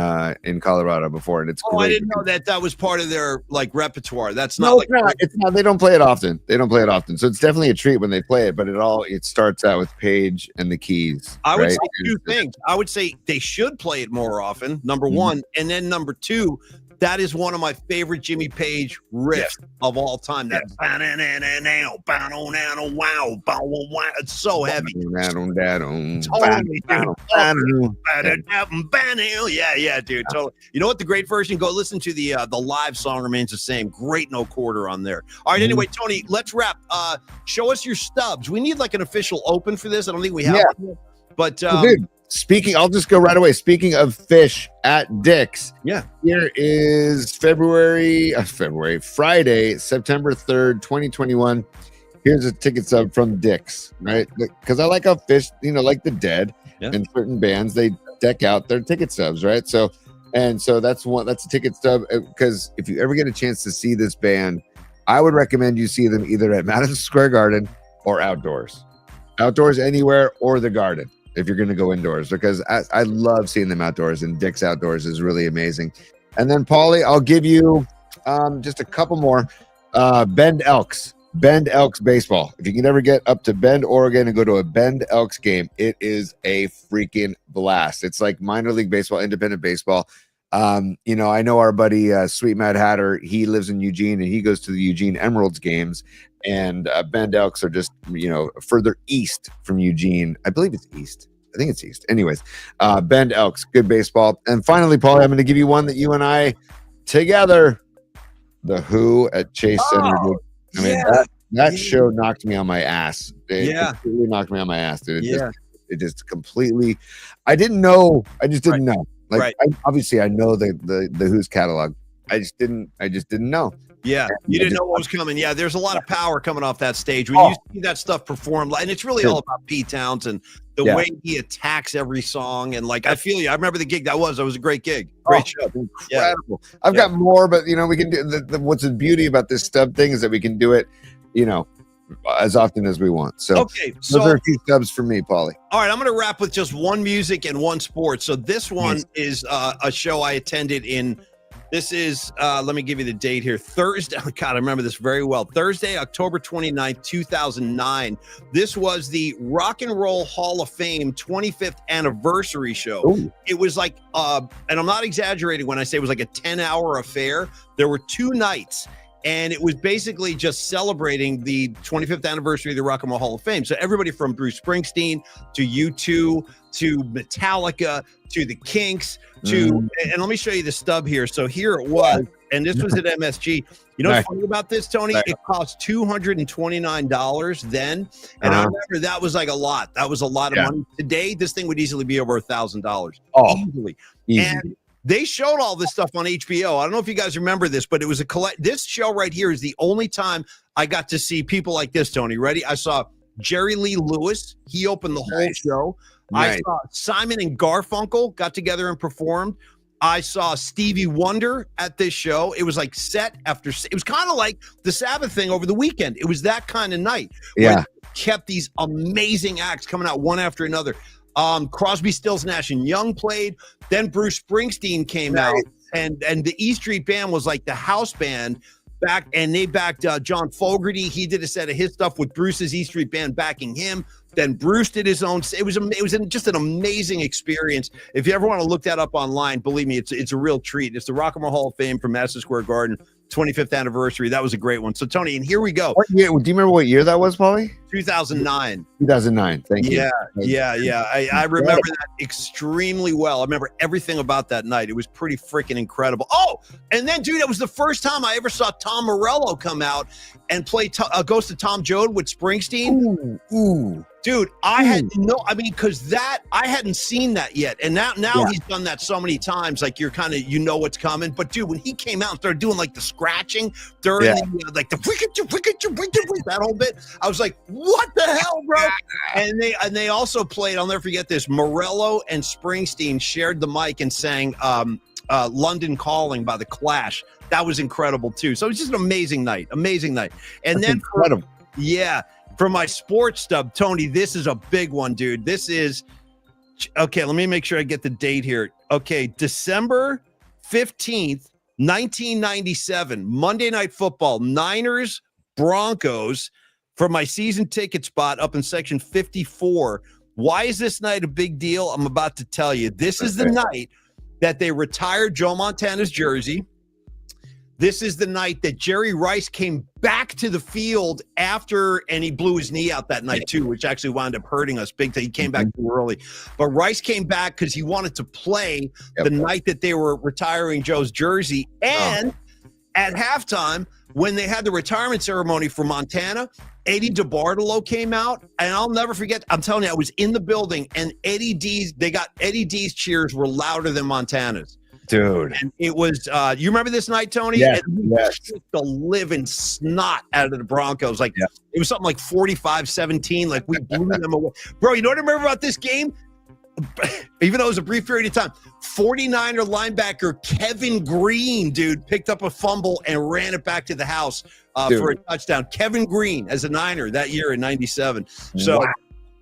Colorado before, and it's great. I didn't know that was part of their like repertoire. That's not it's not. They don't play it often. So it's definitely a treat when they play it, but it starts out with Paige and the keys. I would say two things. I would say they should play it more often, number one, and then number two, that is one of my favorite Jimmy Page riffs of all time. That it's so heavy. Yeah, dude. Totally. You know what? The great version. Go listen to the live song remains the same. Great No Quarter on there. All right. Anyway, Tony, let's wrap. Show us your stubs. We need like an official open for this. I don't think we have one. But dude, I'll just go right away. Speaking of Fish at Dick's, here is Friday, September 3rd, 2021. Here's a ticket stub from Dick's, right? Because I like how Fish, like the Dead and certain bands, they deck out their ticket stubs, right? So that's a ticket stub. Because if you ever get a chance to see this band, I would recommend you see them either at Madison Square Garden or outdoors anywhere, or the Garden if you're going to go indoors, because I love seeing them outdoors, and Dick's Outdoors is really amazing. And then, Paulie, I'll give you just a couple more. Bend Elks baseball. If you can ever get up to Bend, Oregon and go to a Bend Elks game, it is a freaking blast. It's like minor league baseball, independent baseball. I know our buddy Sweet Mad Hatter, he lives in Eugene and he goes to the Eugene Emeralds games, and Bend Elks are just, further east from Eugene. I believe it's east. I think it's east. Anyways, Bend Elks, good baseball. And finally, Paulie, I'm going to give you one that you and I together, The Who at Chase Center. I mean, that show knocked me on my ass. It completely knocked me on my ass, dude. It just completely, I just didn't know. Like, obviously I know the Who's catalog. I just didn't know. Yeah, you didn't know what was coming. Yeah, there's a lot of power coming off that stage when you see that stuff performed, and it's really all about Pete Townsend, the way he attacks every song. And like, I feel you. I remember the gig that was a great gig, great show, incredible. I've got more, but we can do what's the beauty about this stub thing is that we can do it, as often as we want. So those are a few stubs for me, Paulie. All right, I'm going to wrap with just one music and one sport. So this one is a show I attended in. This is, let me give you the date here. Thursday. Oh, God, I remember this very well. Thursday, October 29th, 2009. This was the Rock and Roll Hall of Fame 25th anniversary show. Ooh. It was like, and I'm not exaggerating when I say it was like a 10-hour affair. There were 2 nights. And it was basically just celebrating the 25th anniversary of the Rock and Roll Hall of Fame. So everybody from Bruce Springsteen to U2 to Metallica to the Kinks to, and let me show you the stub here. So here it was, and this was at MSG. You know what's funny about this, Tony? It cost $229 then. And I remember that was like a lot. That was a lot of money. Today, this thing would easily be over $1,000. Easily. And they showed all this stuff on HBO. I don't know if you guys remember this, but it was this show right here is the only time I got to see people like this, Tony. Ready? I saw Jerry Lee Lewis. He opened the whole show. I saw Simon and Garfunkel got together and performed. I saw Stevie Wonder at this show. It was like set after, it was kind of like the Sabbath thing over the weekend. It was that kind of night. Yeah. Kept these amazing acts coming out one after another. Crosby, Stills, Nash and Young played. Then Bruce Springsteen came out, and the E Street Band was like the house band back, and they backed John Fogerty. He did a set of his stuff with Bruce's E Street Band backing him. Then Bruce did his own. It was just an amazing experience. If you ever want to look that up online, believe me, it's a real treat. It's the Rock and Roll Hall of Fame from Madison Square Garden. 25th anniversary. That was a great one. So Tony, and here we go. What year? Do you remember what year that was, Paulie? 2009. 2009. Thank you. Yeah. I remember that extremely well. I remember everything about that night. It was pretty freaking incredible. Oh, and then, dude, it was the first time I ever saw Tom Morello come out and play Ghost of Tom Joad with Springsteen. Ooh. Dude, I because I hadn't seen that yet. And now he's done that so many times, like you're kind of, what's coming. But dude, when he came out and started doing like the scratching during like the that whole bit, I was like, what the hell, bro? And they also played, I'll never forget this, Morello and Springsteen shared the mic and sang London Calling by The Clash. That was incredible too. So it was just an amazing night. And That's then incredible. For my sports stub, Tony, this is a big one, dude. This is, okay, let me make sure I get the date here. Okay, December 15th, 1997, Monday Night Football, Niners, Broncos, for my season ticket spot up in section 54. Why is this night a big deal? I'm about to tell you. This is the night that they retired Joe Montana's jersey. This is the night that Jerry Rice came back to the field after, and he blew his knee out that night too, which actually wound up hurting us big time. He came back too early. But Rice came back because he wanted to play the night that they were retiring Joe's jersey. And at halftime, when they had the retirement ceremony for Montana, Eddie DeBartolo came out, and I'll never forget. I'm telling you, I was in the building, and Eddie D's cheers were louder than Montana's. Dude. And it was, you remember this night, Tony? Yes. The living snot out of the Broncos. Like, it was something like 45-17. Like, we blew them away. Bro, you know what I remember about this game? Even though it was a brief period of time, 49er linebacker Kevin Green, dude, picked up a fumble and ran it back to the house for a touchdown. Kevin Green as a Niner that year in 97. So, wow.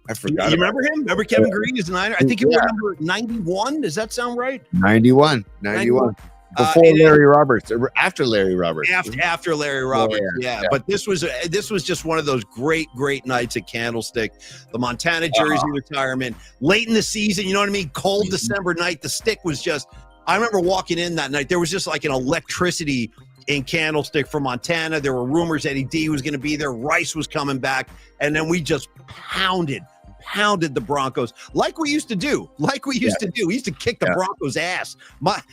I forgot. You remember him? Remember Kevin Green as a Niner? I think he was number 91. Does that sound right? 91. Before Larry Roberts, or after Larry Roberts. After Larry Roberts, yeah. But this was just one of those great nights at Candlestick. The Montana jersey retirement, late in the season, you know what I mean? Cold December night. The stick was just, I remember walking in that night. There was just like an electricity in Candlestick for Montana. There were rumors Eddie D was going to be there. Rice was coming back. And then we just pounded the Broncos like we used to do. We used to kick the Broncos' ass.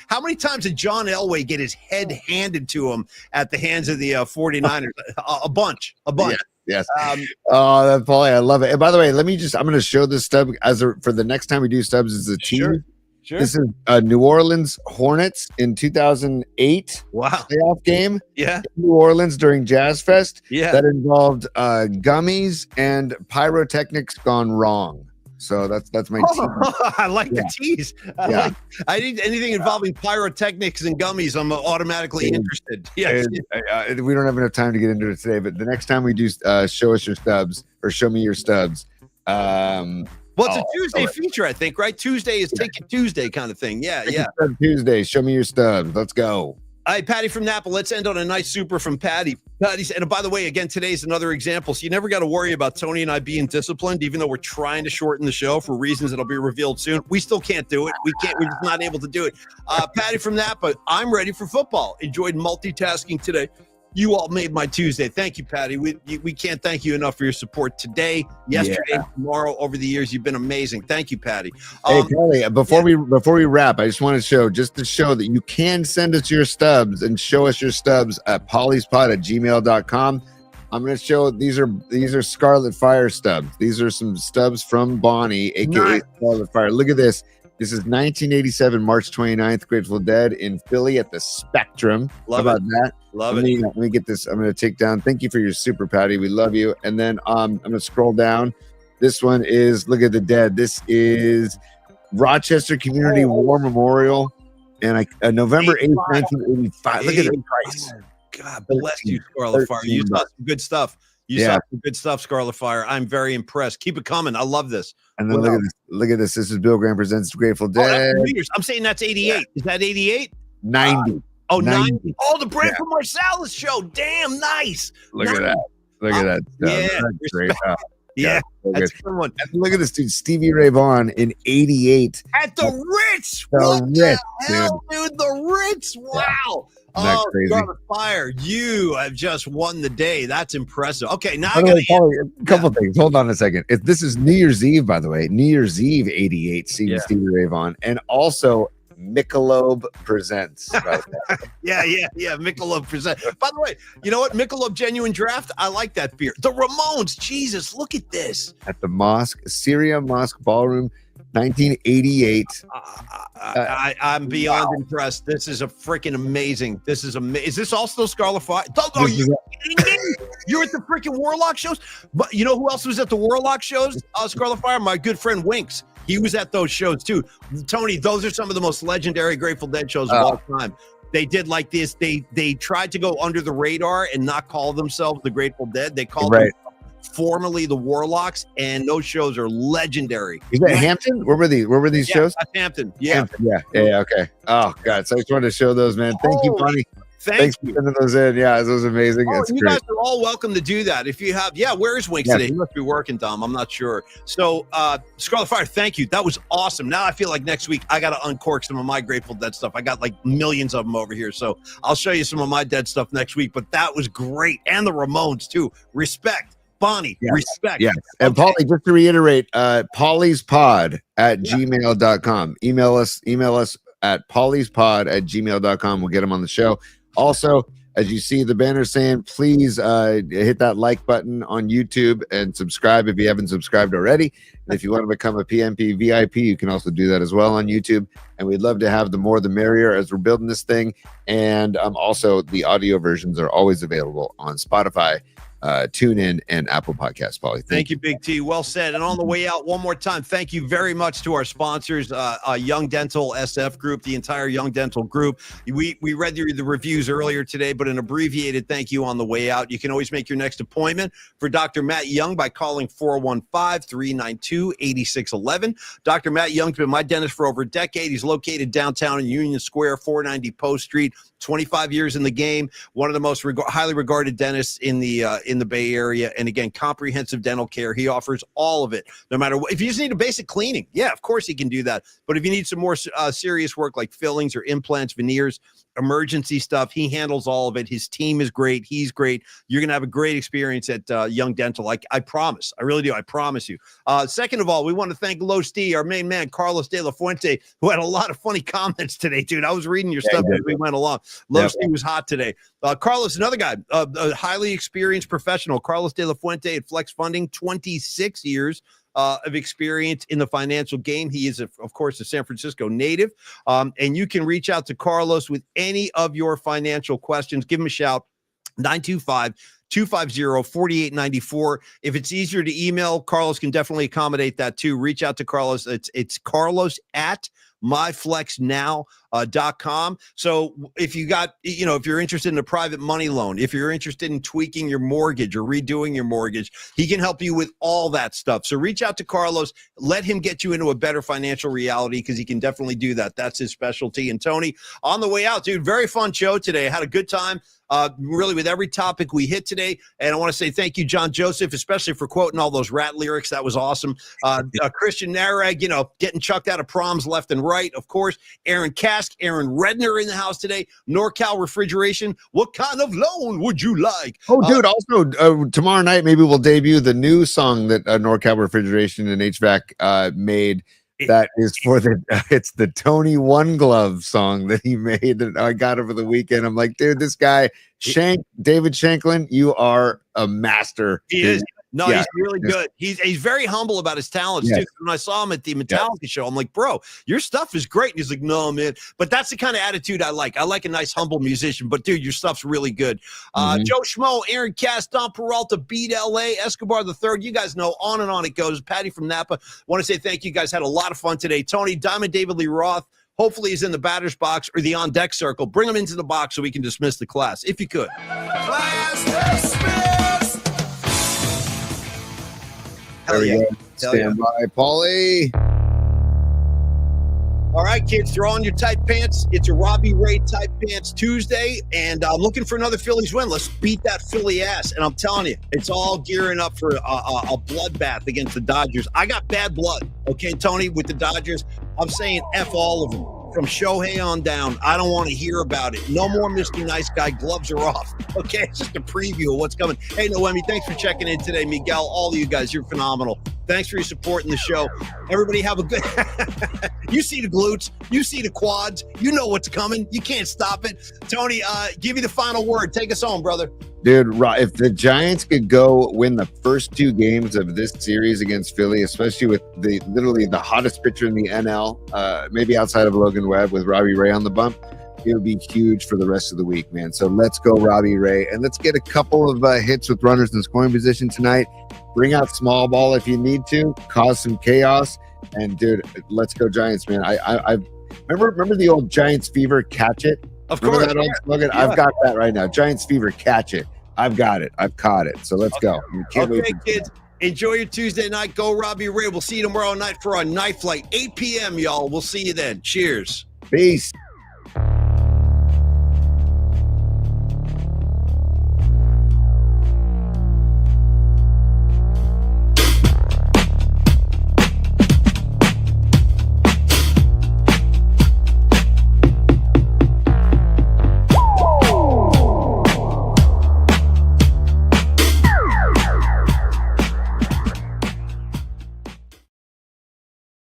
How many times did John Elway get his head handed to him at the hands of the 49ers? A bunch. Yes. That's Paulie. I love it. And by the way, I'm going to show this stub for the next time we do stubs as a team. Sure. This is New Orleans Hornets in 2008 playoff game. Yeah. In New Orleans during Jazz Fest. Yeah. That involved gummies and pyrotechnics gone wrong. So that's my team. I like the tease. I need anything involving pyrotechnics and gummies. I'm automatically interested. Yeah. We don't have enough time to get into it today, but the next time we do show us your stubs or show me your stubs. Well, it's a Tuesday feature, I think, right? Tuesday is Take It Tuesday kind of thing. Yeah. Tuesday, show me your stubs. Let's go. All right, Patty from Napa. Let's end on a nice super from Patty. And by the way, again, today's another example. So you never got to worry about Tony and I being disciplined, even though we're trying to shorten the show for reasons that'll be revealed soon. We still can't do it. We're just not able to do it. Patty from Napa, I'm ready for football. Enjoyed multitasking today. You all made my Tuesday. Thank you, Patty. We can't thank you enough for your support today, yesterday, tomorrow, over the years. You've been amazing. Thank you, Patty. Hey, Patty, before we wrap, I just want to show that you can send us your stubs and show us your stubs at pollyspot@gmail.com. I'm going to show these are Scarlet Fire stubs. These are some stubs from Bonnie, aka Scarlet Fire. Look at this. This is 1987, March 29th, Grateful Dead in Philly at the Spectrum. Love How about that? Love it. Let me get this. I'm going to take down. Thank you for your super, Patty. We love you. And then I'm going to scroll down. This one is Look at the Dead. This is Rochester Community War Memorial. And November 8th, 1985. Look at the price. God bless you, Scarlet Fire. You saw some good stuff. You saw some good stuff, Scarlet Fire. I'm very impressed. Keep it coming. I love this. And then look at this. This is Bill Graham Presents Grateful Dead. I'm saying that's 88. Is that 88? 90. 90. Oh, the Brent from Marsalis show. Damn, nice. Look at that. Look at that. That's great. That's a good one. And look at this dude, Stevie Ray Vaughan in 88. At the Ritz. The Ritz, dude. The Ritz. Wow. Oh, crazy? Scarlet Fire, you have just won the day. That's impressive. Okay, now By I the got way, Paulie, a couple things. Hold on a second. This is New Year's Eve, by the way. New Year's Eve 88, Stevie Ray Vaughan, and also Michelob presents. Right there. Yeah. Michelob present. By the way, you know what? Michelob Genuine Draft. I like that beer. The Ramones. Jesus, look at this. At the Mosque, Syria Mosque Ballroom, 1988. I'm beyond impressed. This is a freaking amazing. This is amazing. Is this also Scarlet Fire? Oh, you kidding me? You're at the freaking Warlock shows? But you know who else was at the Warlock shows? Scarlet Fire. My good friend Winks. He was at those shows too. Tony, those are some of the most legendary Grateful Dead shows of all time. They did like this. They tried to go under the radar and not call themselves the Grateful Dead. They called themselves formerly the Warlocks, and those shows are legendary. Is that Hampton? Where were these shows? Hampton. Yeah. Okay. Oh God. So I just wanted to show those, man. Thank you, Bonnie. Thanks for sending those in. Yeah, it was amazing. It's you great. guys are all welcome to do that. If you have, where is Winks today? He must be working, Dom. I'm not sure. So, Scarlet Fire, thank you. That was awesome. Now I feel like next week I got to uncork some of my Grateful Dead stuff. I got like millions of them over here. So I'll show you some of my Dead stuff next week. But that was great. And the Ramones, too. Respect. Bonnie, respect. Yeah. And Paulie, just to reiterate, pauliespod@gmail.com. Email us at pauliespod@gmail.com. We'll get them on the show. Also, as you see the banner saying, please hit that like button on YouTube and subscribe if you haven't subscribed already. And if you want to become a PMP VIP, you can also do that as well on YouTube. And we'd love to have the more the merrier as we're building this thing. And also the audio versions are always available on Spotify, TuneIn, and Apple Podcasts. Paulie, thank you, Big T. Well said. And on the way out, one more time, thank you very much to our sponsors, Young Dental SF Group, the entire Young Dental Group. We read the reviews earlier today, but an abbreviated thank you on the way out. You can always make your next appointment for Dr. Matt Young by calling 415-392-8611. Dr. Matt Young's been my dentist for over a decade. He's located downtown in Union Square, 490 Post Street. 25 years in the game, one of the most highly regarded dentists in the Bay Area. And again, comprehensive dental care. He offers all of it, no matter what. If you just need a basic cleaning, of course he can do that. But if you need some more serious work like fillings or implants, veneers, emergency stuff, he handles all of it. His team is great. He's great. You're going to have a great experience at Young Dental. I promise. I really do. I promise you. Second of all, we want to thank Los D, our main man, Carlos De La Fuente, who had a lot of funny comments today, dude. I was reading your stuff as we went along. Los D was hot today. Carlos, another guy, a highly experienced professional. Carlos De La Fuente at Flex Funding, 26 years of experience in the financial game. He is, of course, a San Francisco native. And you can reach out to Carlos with any of your financial questions. Give him a shout, 925-250-4894. If it's easier to email, Carlos can definitely accommodate that too. Reach out to Carlos. It's Carlos at myflexnow.com. So if you got, if you're interested in a private money loan, if you're interested in tweaking your mortgage or redoing your mortgage, he can help you with all that stuff. So reach out to Carlos, let him get you into a better financial reality, because he can definitely do that. That's his specialty. And Tony, on the way out, dude, very fun show today. I had a good time. Really with every topic we hit today. And I want to say thank you, John Joseph, especially for quoting all those Rat lyrics. That was awesome. Christian Narag, getting chucked out of proms left and right. Of course, Aaron Kask, Aaron Redner in the house today. NorCal Refrigeration. What kind of loan would you like? Oh, dude, also tomorrow night, maybe we'll debut the new song that NorCal Refrigeration and HVAC made. That is for it's the Tony One Glove song that he made that I got over the weekend. I'm like, dude, this guy, David Shanklin, you are a master. He is. No, he's really good. He's very humble about his talents too. When I saw him at the Metallica show, I'm like, bro, your stuff is great. And he's like, no, man. But that's the kind of attitude I like. I like a nice, humble musician. But dude, your stuff's really good. Joe Schmo, Aaron Cass, Don Peralta, Beat LA, Escobar the Third. You guys know, on and on it goes. Patty from Napa. Want to say thank you guys. Had a lot of fun today. Tony, Diamond David Lee Roth. Hopefully he's in the batter's box or the on deck circle. Bring him into the box so we can dismiss the class, if you could. Class dismissed. Hell yeah. Stand by, Paulie. All right, kids, throw on your tight pants. It's a Robbie Ray tight pants Tuesday, and I'm looking for another Phillies win. Let's beat that Philly ass. And I'm telling you, it's all gearing up for a bloodbath against the Dodgers. I got bad blood, okay, Tony, with the Dodgers. I'm saying F all of them. from Shohei on down. I don't want to hear about it. No more Mr. Nice Guy. Gloves are off. Okay, it's just a preview of what's coming. Hey, Noemi, thanks for checking in today. Miguel, all of you guys, you're phenomenal. Thanks for your support in the show. Everybody have a good – you see the glutes. You see the quads. You know what's coming. You can't stop it. Tony, give you the final word. Take us home, brother. Dude, if the Giants could go win the first 2 games of this series against Philly, especially with literally the hottest pitcher in the NL, maybe outside of Logan Webb with Robbie Ray on the bump, it would be huge for the rest of the week, man. So let's go Robbie Ray, and let's get a couple of hits with runners in scoring position tonight. Bring out small ball if you need to, cause some chaos, and dude, let's go Giants, man. I remember the old Giants fever, catch it. Of Remember course. that old slogan? Yeah. I've got that right now. Giants fever, catch it. I've got it. I've caught it. So let's go. Okay, kids. Enjoy your Tuesday night. Go Robbie Ray. We'll see you tomorrow night for our night flight, 8 p.m., y'all. We'll see you then. Cheers. Peace.